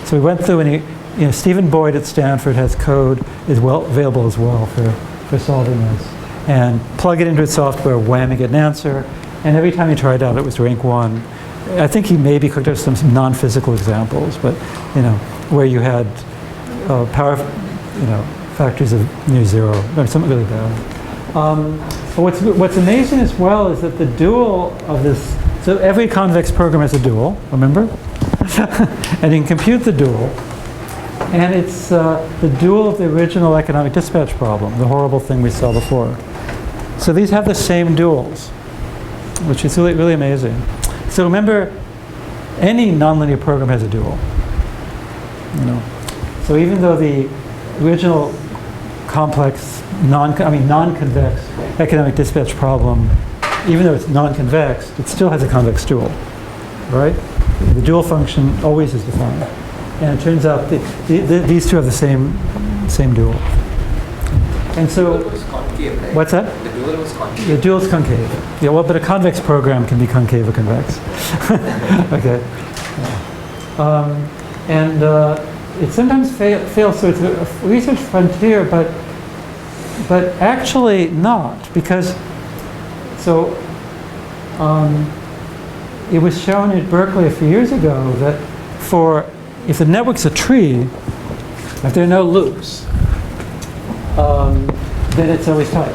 Speaker 1: So we went through, and Stephen Boyd at Stanford has code available as well for solving this, and plug it into his software, wham, you get an answer. And every time he tried out, it was rank 1. I think he maybe cooked up some non-physical examples, but where you had power, factors of near 0, or something really bad. But what's amazing as well is that the dual of this. So every convex program has a dual. Remember, and you can compute the dual, and it's the dual of the original economic dispatch problem, the horrible thing we saw before. So these have the same duals, which is really, really amazing. So remember, any nonlinear program has a dual. So even though the original complex, non-convex economic dispatch problem, even though it's non-convex, it still has a convex dual, right? The dual function always is defined. And it turns out these two have the same dual. And so,
Speaker 6: It was concave, right?
Speaker 1: what's that?
Speaker 6: The dual was concave.
Speaker 1: The dual is concave. Yeah, well, but a convex program can be concave or convex. Okay. It sometimes fails, so it's a research frontier, but actually not, because it was shown at Berkeley a few years ago that if the network's a tree, if there are no loops, then it's always tight.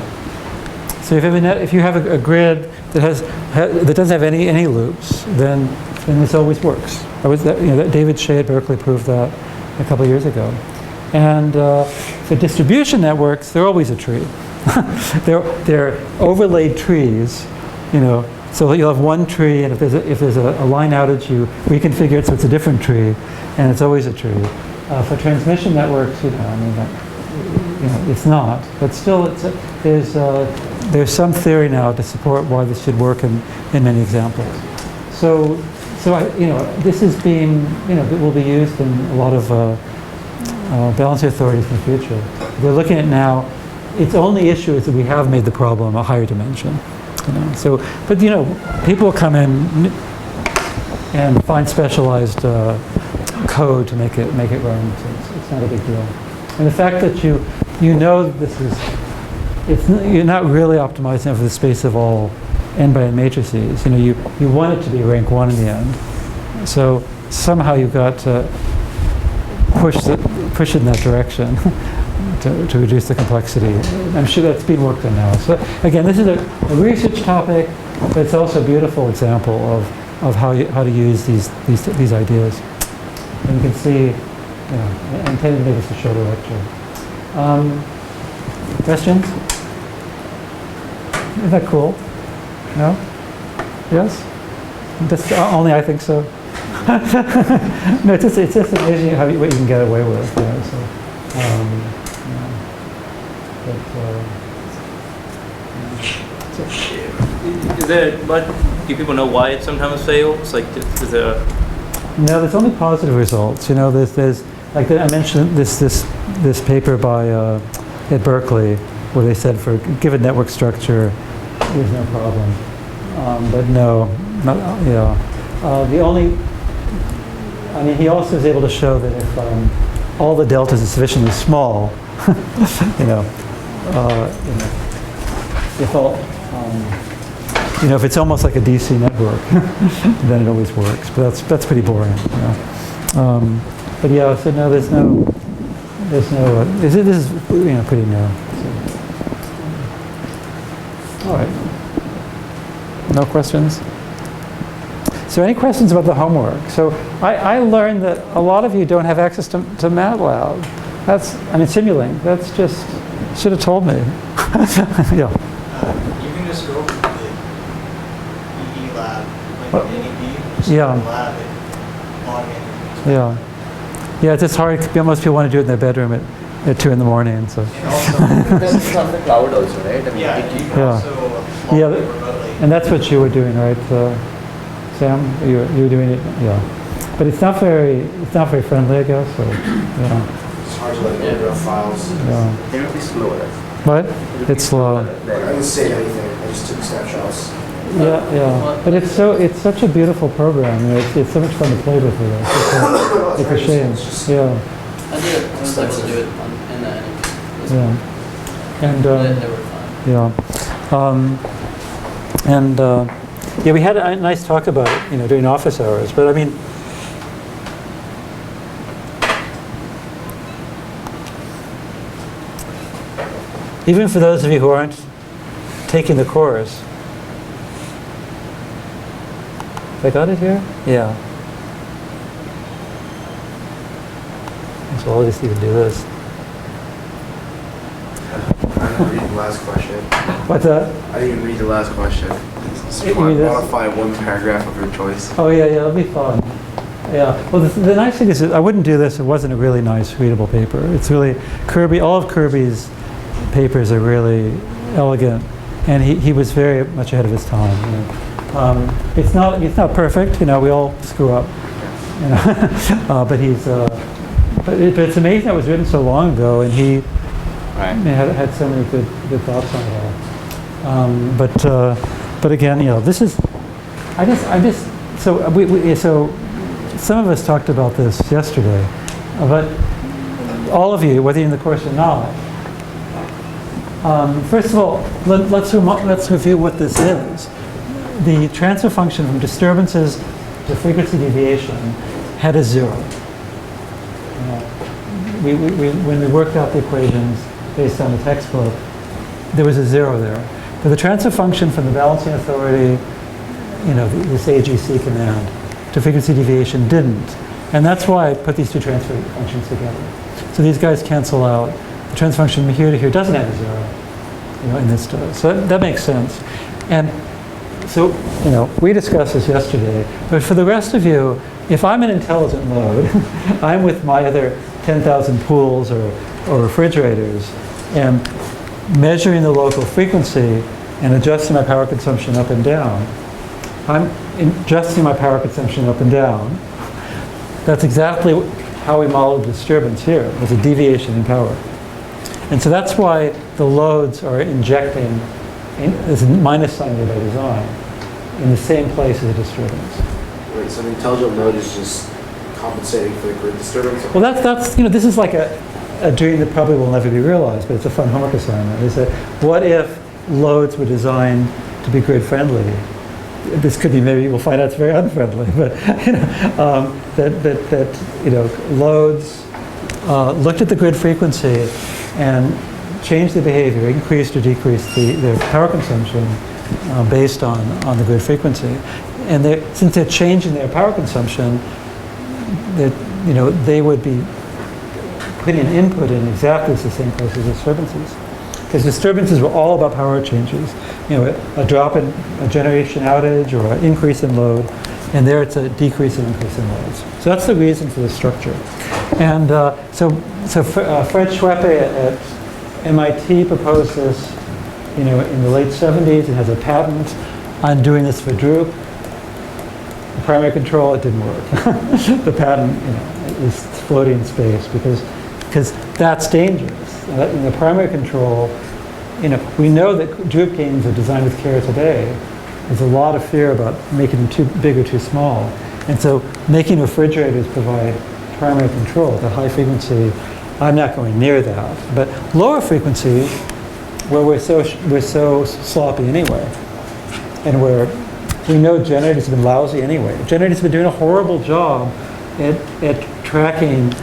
Speaker 1: So if you have a grid that doesn't have any loops, then this always works. David Shea at Berkeley proved that a couple of years ago. And for distribution networks, they're always a tree. they're overlaid trees, So you'll have one tree, and if there's a line outage, you reconfigure it so it's a different tree, and it's always a tree. For transmission networks, it's not. But still, there's some theory now to support why this should work in many examples. So this is being, it will be used in a lot of balancing authorities in the future. We're looking at now. Its only issue is that we have made the problem a higher dimension. But people will come in and find specialized code to make it run. So it's not a big deal. And the fact that this is, you're not really optimizing for the space of all n by n matrices. You want it to be rank 1 in the end. So somehow you've got to push it in that direction to reduce the complexity. I'm sure that's being worked on now. So again, this is a research topic, but it's also a beautiful example of how to use these ideas. And you can see, I intended to make this a shorter lecture. Questions? Isn't that cool? No? Yes? That's only I think so. No, it's just amazing what you can get away with.
Speaker 3: Is there, but do people know why it sometimes fails? Like, is there?
Speaker 1: No, there's only positive results. You know, there's like I mentioned this paper by at Berkeley where they said for a given network structure, there's no problem. But no, not, yeah. The only, I mean, he also is able to show that if all the deltas are sufficiently small, if all, if it's almost like a DC network, then it always works. But that's pretty boring. But yeah, so no, there's no. This is pretty new. So. All right. No questions? So any questions about the homework? So I learned that a lot of you don't have access to MATLAB. Simulink. That's just, should have told me. Yeah.
Speaker 6: You can just go to the EE lab, like NEB, just
Speaker 1: Yeah.
Speaker 6: go to the lab and log in.
Speaker 1: Yeah. Yeah, it's just hard. Most people want to do it in their bedroom at 2 in the morning. So.
Speaker 6: And also,
Speaker 7: It's on the cloud also, right? I mean,
Speaker 6: yeah,
Speaker 7: it-
Speaker 6: and you can
Speaker 1: Yeah.
Speaker 6: also log
Speaker 1: Yeah,
Speaker 6: in
Speaker 1: but-
Speaker 6: remotely.
Speaker 1: And that's what you were doing, right, Sam? You were doing it, yeah. But it's not very friendly, I guess. Or, yeah.
Speaker 2: It's hard to like open up files.
Speaker 1: Yeah.
Speaker 7: It will be slower.
Speaker 1: But it's slow.
Speaker 2: I didn't save anything, I just took snapshots.
Speaker 1: Yeah. But it's such a beautiful program. You know, it's so much fun to play with. It. It's a shame.
Speaker 2: It's just-
Speaker 1: Yeah.
Speaker 8: I was able to do it in the
Speaker 1: Yeah. And
Speaker 8: they were fine.
Speaker 1: yeah, we had a nice talk about it, during office hours. But I mean, even for those of you who aren't taking the course, have I got it here? Yeah. So I'll just even do this.
Speaker 2: I didn't read the last question.
Speaker 1: What's that?
Speaker 2: I didn't even read the last question. So
Speaker 1: You read this?
Speaker 2: modify one paragraph of your choice.
Speaker 1: Oh yeah, that'll be fun. Yeah. Well, the nice thing is that I wouldn't do this if it wasn't a really nice, readable paper. It's really Kirby. All of Kirby's papers are really elegant, and he was very much ahead of his time. It's not perfect. We all screw up. But he's. But it's amazing that it was written so long ago, and he had so many good thoughts on it all. But again, this is. So some of us talked about this yesterday, but all of you, whether you're in the course or not. First of all, let's review what this is. The transfer function from disturbances to frequency deviation had a 0. When we worked out the equations based on the textbook, there was a 0 there. But the transfer function from the balancing authority, this AGC command, to frequency deviation didn't. And that's why I put these two transfer functions together. So these guys cancel out. The transfer function from here to here doesn't have a 0, and this does. So that makes sense. And so, we discussed this yesterday. But for the rest of you, if I'm an intelligent load, I'm with my other 10,000 pools or refrigerators, and measuring the local frequency and adjusting my power consumption up and down. I'm adjusting my power consumption up and down. That's exactly how we modeled the disturbance here. There's a deviation in power. And so that's why the loads are injecting, there's a minus sign there by design, in the same place as the disturbance.
Speaker 2: Wait, so the intelligent load is just compensating for the grid disturbance?
Speaker 1: Well, that's this is like a dream that probably will never be realized, but it's a fun homework assignment. Is that what if loads were designed to be grid friendly? This could be, maybe we'll find out it's very unfriendly, but loads looked at the grid frequency and changed the behavior, increased or decreased their power consumption based on the grid frequency. And since they're changing their power consumption, they would be putting an input in exactly the same place as disturbances. Because disturbances were all about power changes. A drop in a generation outage or an increase in load, and there it's a decrease and increase in loads. So that's the reason for the structure. And Fred Schweppe MIT proposed this, in the late 70s. It has a patent on doing this for Droop. The primary control, it didn't work. The patent, is floating in space because that's dangerous. In the primary control, we know that Droop games are designed with care today. There's a lot of fear about making them too big or too small. And so making refrigerators provide primary control at high frequency, I'm not going near that. But lower frequency, where we're so sloppy anyway, and where we know generators have been lousy anyway. Generators have been doing a horrible job at tracking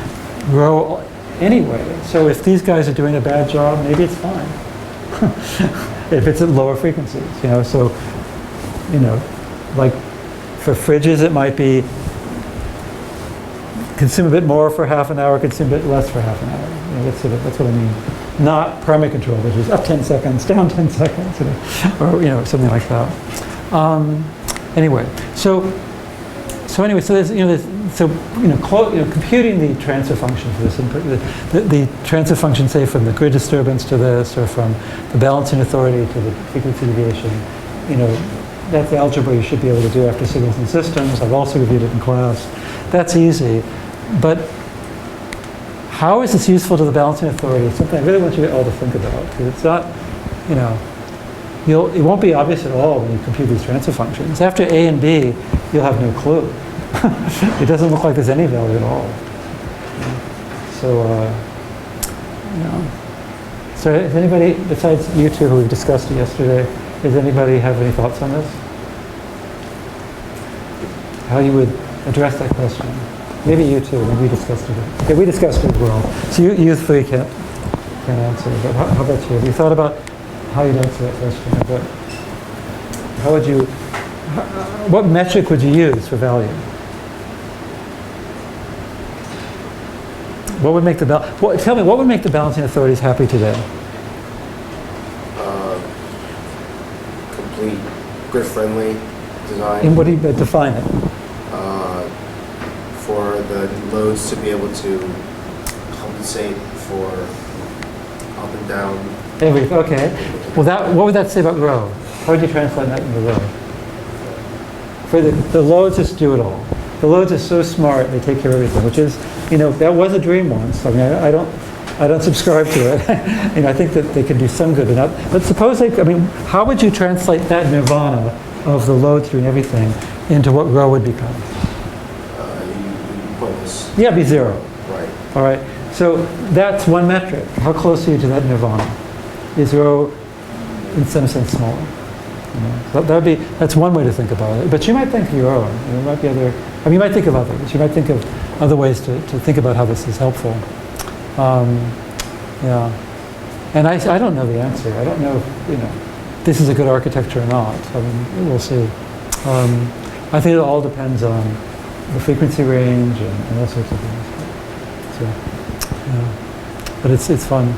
Speaker 1: grow anyway. So if these guys are doing a bad job, maybe it's fine. If it's at lower frequencies, so, like for fridges, it might be consume a bit more for half an hour, consume a bit less for half an hour. That's what I mean. Not primary control, which is up 10 seconds, down 10 seconds, or something like that. Anyway, so there's computing the transfer function for this, the transfer function, say from the grid disturbance to this, or from the balancing authority to the frequency deviation, that's the algebra you should be able to do after signals and systems. I've also reviewed it in class. That's easy, but how is this useful to the balancing authority? It's something I really want you all to think about, because it's not, it won't be obvious at all when you compute these transfer functions. After A and B, you'll have no clue. It doesn't look like there's any value at all. So, So is anybody, besides you two who we discussed it yesterday, does anybody have any thoughts on this? How you would address that question? Maybe you too, maybe we discussed it. Yeah, we discussed it as well. So you three can't answer, but how about you? Have you thought about how you'd answer that question? But how would you, what metric would you use for value? What would make the tell me, what would make the balancing authorities happy today?
Speaker 2: Complete grid-friendly design.
Speaker 1: And what do you define it?
Speaker 2: For the loads to be able to compensate for up and down.
Speaker 1: Okay. Well, what would that say about rho? How would you translate that into rho? For the loads just do it all. The loads are so smart; they take care of everything. Which is, that was a dream once. I mean, I don't subscribe to it. I think that they can do some good, but not. But suppose how would you translate that nirvana of the loads doing everything into what rho would become?
Speaker 2: Pointless.
Speaker 1: Yeah, it'd be zero.
Speaker 2: Right.
Speaker 1: All right. So that's one metric. How close are you to that nirvana? Is rho, in some sense, smaller? That's one way to think about it. But you might think of your own. There might be other. You might think of others. You might think of other ways to think about how this is helpful. Yeah. And I don't know the answer. I don't know if this is a good architecture or not. We'll see. I think it all depends on the frequency range and all sorts of things. So, yeah. But it's fun.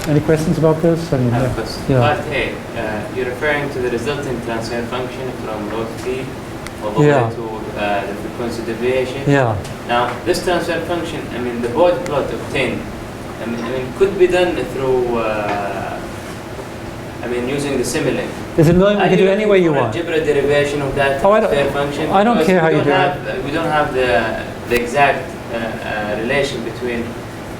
Speaker 1: Any questions about this?
Speaker 4: I have a question.
Speaker 1: Yeah.
Speaker 4: Part A, you're referring to the resulting transfer function from log T all the
Speaker 1: Yeah.
Speaker 4: way to the frequency deviation.
Speaker 1: Yeah.
Speaker 4: Now, this transfer function, the Bode plot obtained, could be done through, using the Simulink.
Speaker 1: There's a million. You can do it any way you
Speaker 4: for
Speaker 1: want.
Speaker 4: Algebra derivation of that
Speaker 1: Oh,
Speaker 4: transfer function.
Speaker 1: I don't
Speaker 4: because
Speaker 1: care how you do
Speaker 4: it. We don't have the exact relation between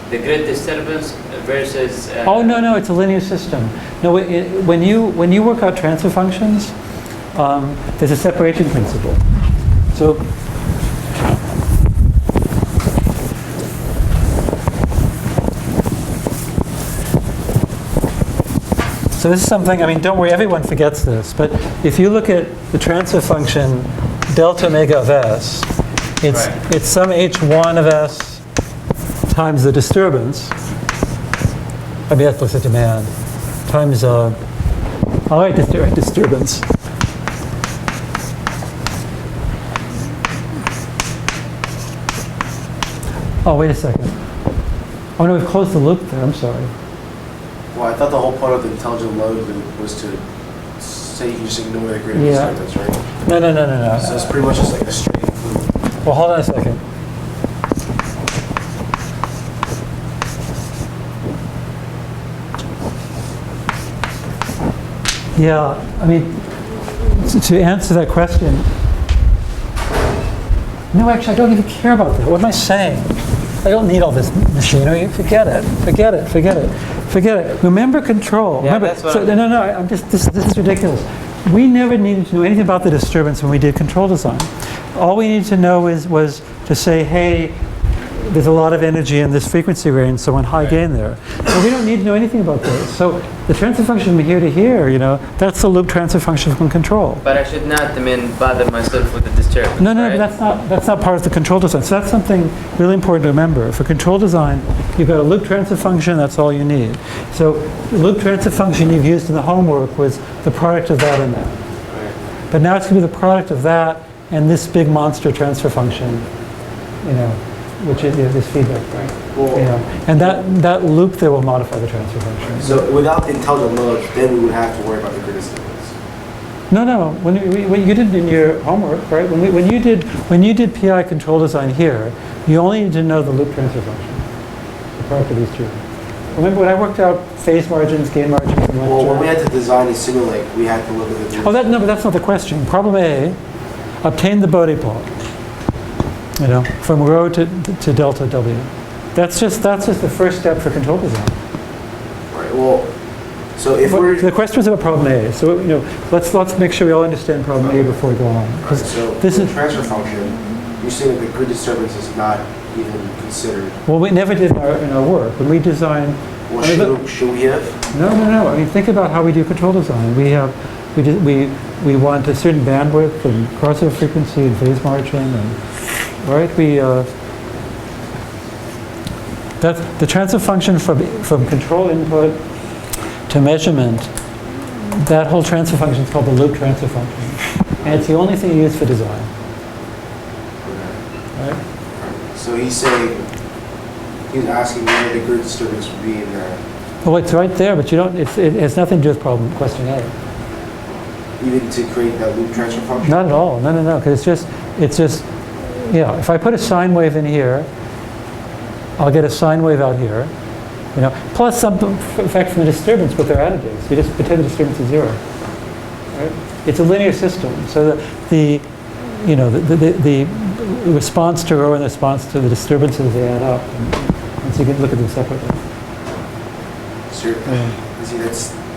Speaker 4: the grid disturbance versus.
Speaker 1: Oh no, it's a linear system. No, when you work out transfer functions, there's a separation principle. So. So this is something, don't worry, everyone forgets this, but if you look at the transfer function delta omega of S, it's some h1 of S times the disturbance, that's the demand, times, I'll write disturbance. Oh, wait a second. Oh no, we've closed the loop there, I'm sorry.
Speaker 2: Well, I thought the whole point of the intelligent load loop was to say you can just ignore the grid
Speaker 1: Yeah.
Speaker 2: disturbance, right?
Speaker 1: No.
Speaker 2: So it's pretty much just like a straight loop.
Speaker 1: Well, hold on a second. Yeah, I mean, to answer that question, no, actually, I don't even care about that. What am I saying? I don't need all this machinery. Forget it. Forget it. Forget it. Forget it. Remember control.
Speaker 4: Yeah,
Speaker 1: Remember,
Speaker 4: that's what
Speaker 1: so, no, I'm just, this is ridiculous. We never needed to know anything about the disturbance when we did control design. All we needed to know was to say, hey, there's a lot of energy in this frequency range, so on high gain there. But we don't need to know anything about this. So the transfer function from here to here, you know, that's the loop transfer function from control.
Speaker 4: But I should not, bother myself with the disturbance.
Speaker 1: No,
Speaker 4: right?
Speaker 1: but that's not part of the control design. So that's something really important to remember. For control design, you've got a loop transfer function, that's all you need. So the loop transfer function you've used in the homework was the product of that and that. But now it's going to be the product of that and this big monster transfer function, you know, which is this feedback, right?
Speaker 2: Well,
Speaker 1: You know, and that loop there will modify the transfer function.
Speaker 2: so without the intelligent load, then we would have to worry about the grid disturbance.
Speaker 1: No. When you did it in your homework, right? When you did PI control design here, you only need to know the loop transfer function, the product of these two. Remember when I worked out phase margins, gain margins, and
Speaker 2: Well, when we
Speaker 1: lecture?
Speaker 2: had to design and simulate, we had to look at the grid.
Speaker 1: Oh, no, but that's not the question. Problem A, obtain the Bode plot. You know, from rho to delta W. That's just the first step for control design.
Speaker 2: Right, well, so if
Speaker 1: But
Speaker 2: we're,
Speaker 1: the question was about problem A. So you know, let's make sure we all understand problem A before we go on. 'Cause
Speaker 2: so
Speaker 1: this
Speaker 2: the
Speaker 1: is
Speaker 2: transfer function, you're saying that the grid disturbance is not even considered.
Speaker 1: well, we never did in our work when we designed.
Speaker 2: Well,
Speaker 1: I mean, look-
Speaker 2: should we have?
Speaker 1: No. I mean, think about how we do control design. We want a certain bandwidth and crossover frequency and phase margin, and right. That's the transfer function from control input to measurement. That whole transfer function is called the loop transfer function, and it's the only thing you use for design. Right?
Speaker 2: So he's saying, he's asking where the grid disturbance would be in there,
Speaker 1: Oh, it's right there, but you don't. It has nothing to do with problem question A.
Speaker 2: even to create that loop transfer function?
Speaker 1: Not at all. No. Because it's just, yeah. If I put a sine wave in here, I'll get a sine wave out here, you know, plus some effect from the disturbance, but they're additives. You just pretend the disturbance is zero. Right? It's a linear system, so the response to rho and the response to the disturbances, they add up, and so you can look at them separately.
Speaker 2: Sure.
Speaker 1: Yeah.
Speaker 2: See,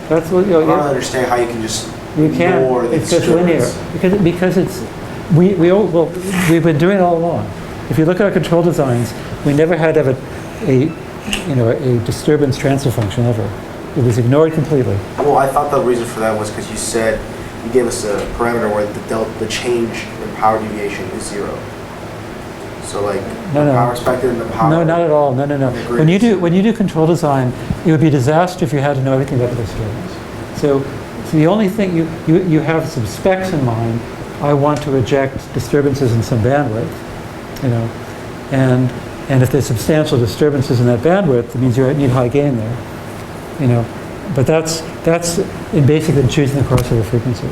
Speaker 1: That's what
Speaker 2: I don't
Speaker 1: yeah.
Speaker 2: understand how you can just
Speaker 1: You can't.
Speaker 2: ignore the
Speaker 1: It's just linear
Speaker 2: disturbance.
Speaker 1: because it's we've been doing it all along. If you look at our control designs, we never had to have a disturbance transfer function ever. It was ignored completely.
Speaker 2: Well, I thought the reason for that was because you said, you gave us a parameter where the change in power deviation is zero. So like,
Speaker 1: No.
Speaker 2: the power expected and the power.
Speaker 1: No, not at all. No.
Speaker 2: the grid
Speaker 1: When you
Speaker 2: is-
Speaker 1: do control design, it would be a disaster if you had to know everything about the disturbance. So the only thing you have some specs in mind. I want to reject disturbances in some bandwidth, you know, and if there's substantial disturbances in that bandwidth, it means you need high gain there, you know. But that's in basically choosing the crossover frequency.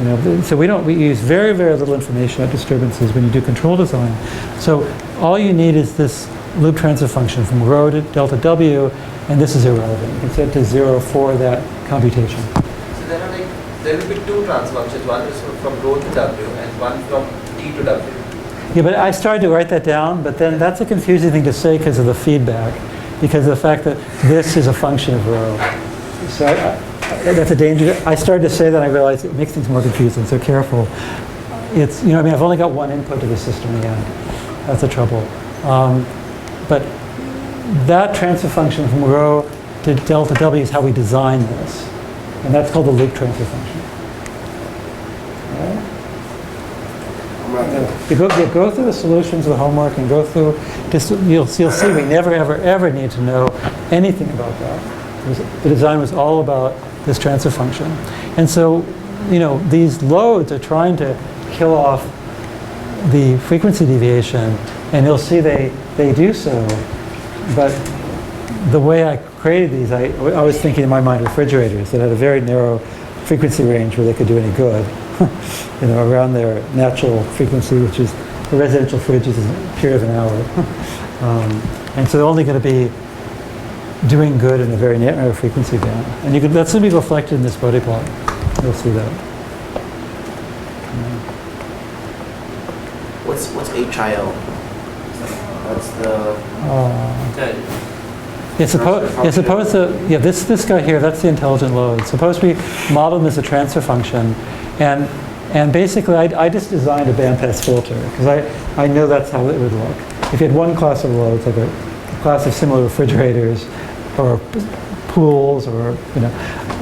Speaker 1: You know, so we use very, very little information about disturbances when you do control design. So all you need is this loop transfer function from rho to delta W, and this is irrelevant. You can set it to 0 for that computation.
Speaker 7: So there will be two transfer functions. One is from rho to W and one from T to W.
Speaker 1: Yeah, but I started to write that down, but then that's a confusing thing to say because of the feedback, because of the fact that this is a function of rho. So that's a danger. I started to say that, I realized it makes things more confusing, so careful. It's, you know, I mean, I've only got one input to the system again. That's the trouble. But that transfer function from rho to delta W is how we design this. And that's called the loop transfer function. All right?
Speaker 2: I'm not gonna-
Speaker 1: You go through the solutions of the homework and go through, you'll see we never, ever need to know anything about that. The design was all about this transfer function. And so, you know, these loads are trying to kill off the frequency deviation, and you'll see they do so. But the way I created these, I was thinking in my mind refrigerators that had a very narrow frequency range where they could do any good. You know, around their natural frequency, which is the residential fridge is a period of an hour. And so they're only going to be, doing good in a very narrow frequency band. And you can, that's going to be reflected in this Bode plot. You'll see that.
Speaker 2: What's HIL? That's the.
Speaker 1: It's supposed to, yeah, this guy here, that's the intelligent load. It's supposed to be modeled as a transfer function. And basically, I just designed a bandpass filter, because I know that's how it would look. If you had one class of loads, like a class of similar refrigerators, or pools, or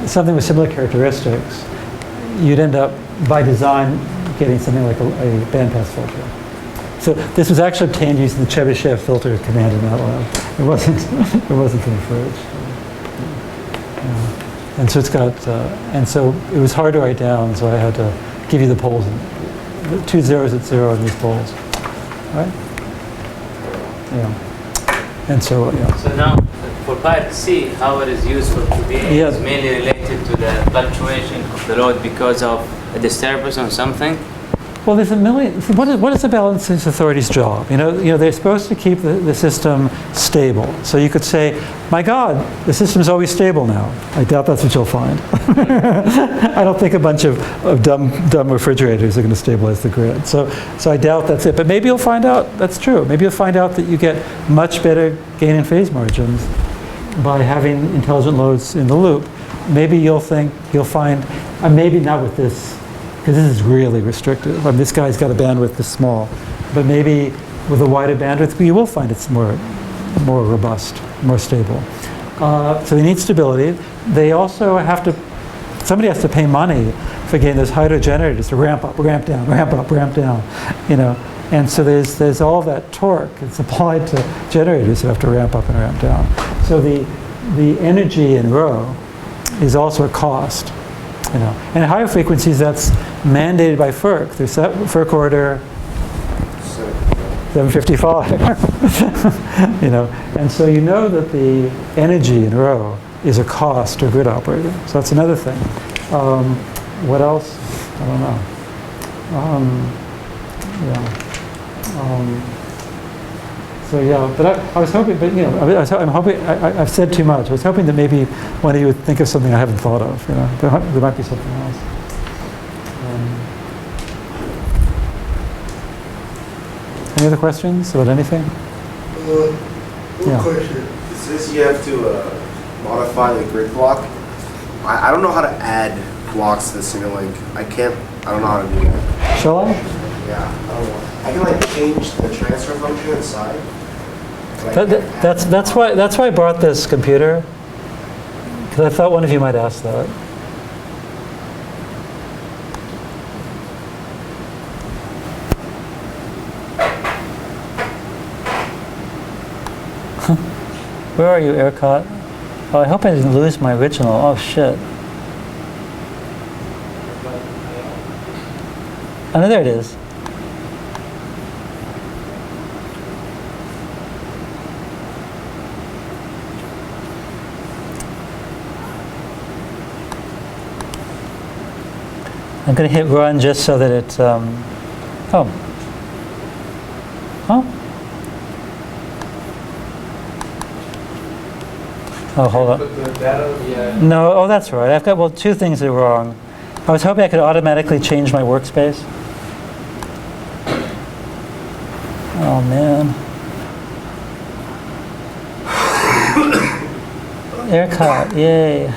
Speaker 1: something with similar characteristics, you'd end up, by design, getting something like a bandpass filter. So this was actually obtained using the Chebyshev filter command in MATLAB. It wasn't from the fridge. Yeah. And so it's got, and so it was hard to write down, so I had to give you the poles, the 2 zeros at 0 in these poles. All right? Yeah. And so, yeah.
Speaker 4: So now, for part C, how it is useful to be is mainly related to the fluctuation of the load because of a disturbance on something.
Speaker 1: Well, there's a million. What is the balancing authority's job? They're supposed to keep the system stable. So you could say, my God, the system's always stable now. I doubt that's what you'll find. I don't think a bunch of dumb refrigerators are going to stabilize the grid. So I doubt that's it. But maybe you'll find out that's true. Maybe you'll find out that you get much better gain in phase margins by having intelligent loads in the loop. Maybe you'll find, maybe not with this, because this is really restrictive. I mean, this guy's got a bandwidth this small. But maybe with a wider bandwidth, you will find it's more robust, more stable. So they need stability. They also have to, somebody has to pay money for getting those hydro generators to ramp up, ramp down, ramp up, ramp down. And so there's all that torque that's applied to generators that have to ramp up and ramp down. So the energy in rho is also a cost. And at higher frequencies, that's mandated by FERC. There's FERC order 755. And so you know that the energy in rho is a cost to a grid operator. So that's another thing. What else? I don't know. So yeah, but I was hoping, I'm hoping, I've said too much. I was hoping that maybe one of you would think of something I haven't thought of. There might be something else. Any other questions about anything?
Speaker 2: One question. It says you have to modify the grid block. I don't know how to add blocks to the Simulink. I don't know how to do that.
Speaker 1: Shall I?
Speaker 2: Yeah, I don't know. I can change the transfer function inside.
Speaker 1: That's why I brought this computer, because I thought one of you might ask that. Where are you, ERCOT? Oh, I hope I didn't lose my original. Oh shit. Oh, no, there it is. I'm going to hit run just so that it, oh. Oh, hold on.
Speaker 5: The data,
Speaker 1: No, oh, that's right. I've got, two things that are wrong. I was hoping I could automatically change my workspace. Oh, man. ERCOT, yay.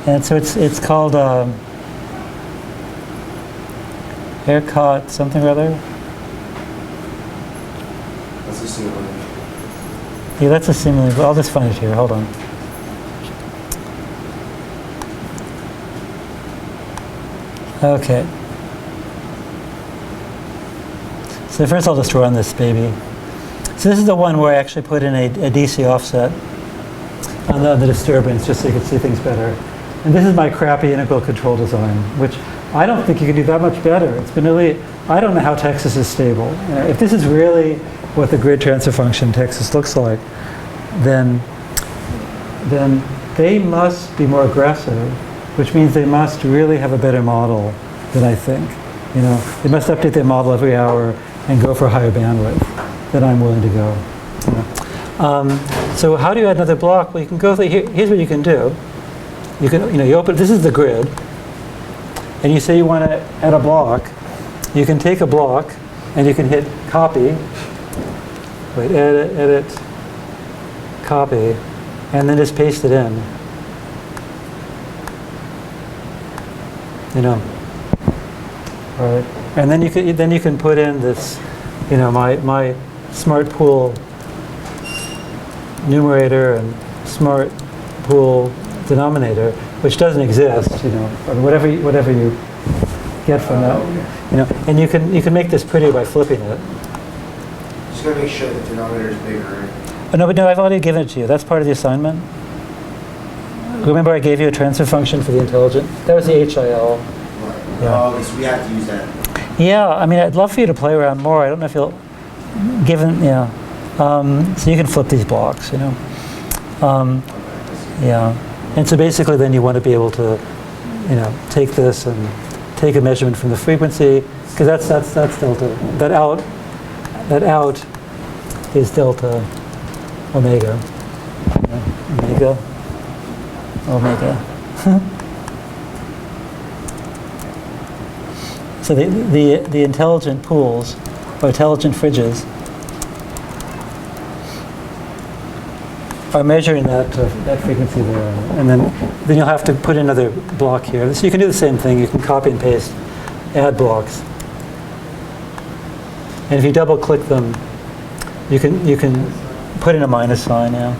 Speaker 1: And so it's called ERCOT something or other.
Speaker 2: That's a simulator.
Speaker 1: Yeah, that's a simulator. I'll just find it here. Hold on. Okay. So first I'll just run this baby. So this is the one where I actually put in a DC offset on the disturbance just so you can see things better. And this is my crappy integral control design, which I don't think you can do that much better. It's been really, I don't know how Texas is stable. If this is really what the grid transfer function in Texas looks like, then they must be more aggressive, which means they must really have a better model than I think. They must update their model every hour and go for higher bandwidth than I'm willing to go. So how do you add another block? Well, you can go through, here's what you can do. You can, you open, this is the grid, and you say you want to add a block. You can take a block, and you can hit copy. Wait, edit, copy, and then just paste it in. All right, and then you can put in this, my smart pool numerator and smart pool denominator, which doesn't exist, or whatever you get from that, and you can make this prettier by flipping it.
Speaker 2: Just gonna make sure the denominator is bigger.
Speaker 1: Oh, no, but no, I've already given it to you. That's part of the assignment. Remember I gave you a transfer function for the intelligent? That was the HIL. Yeah.
Speaker 2: Oh, so we have to use that.
Speaker 1: Yeah, I mean, I'd love for you to play around more. I don't know if you'll, so you can flip these blocks, Yeah. And so basically then you want to be able to, take this and take a measurement from the frequency, because that's delta. That out is delta omega. Omega. So the intelligent pools, or intelligent fridges, are measuring that frequency there, and then you'll have to put in another block here. So you can do the same thing. You can copy and paste, add blocks, and if you double click them, you can put in a minus sign. Yeah.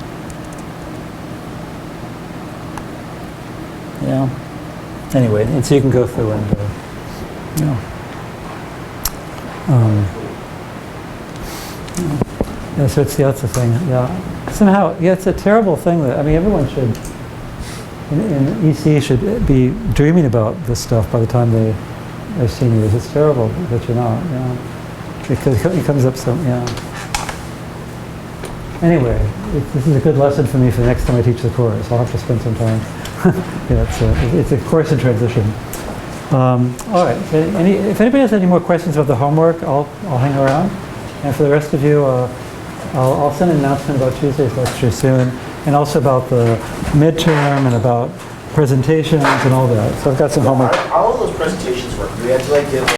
Speaker 1: Anyway, and so you can go through and. Yeah, so that's the thing. Yeah, somehow, it's a terrible thing that everyone should in EC should be dreaming about this stuff by the time they're seniors. It's terrible that you're not. Because it comes up so. Anyway, this is a good lesson for me for the next time I teach the course. I'll have to spend some time. It's a course in transition. All right. So if anybody has any more questions about the homework, I'll hang around. And for the rest of you, I'll send an announcement about Tuesday's lecture soon, and also about the midterm and about presentations and all that. So I've got some homework.
Speaker 2: How all those presentations work? Do we have to give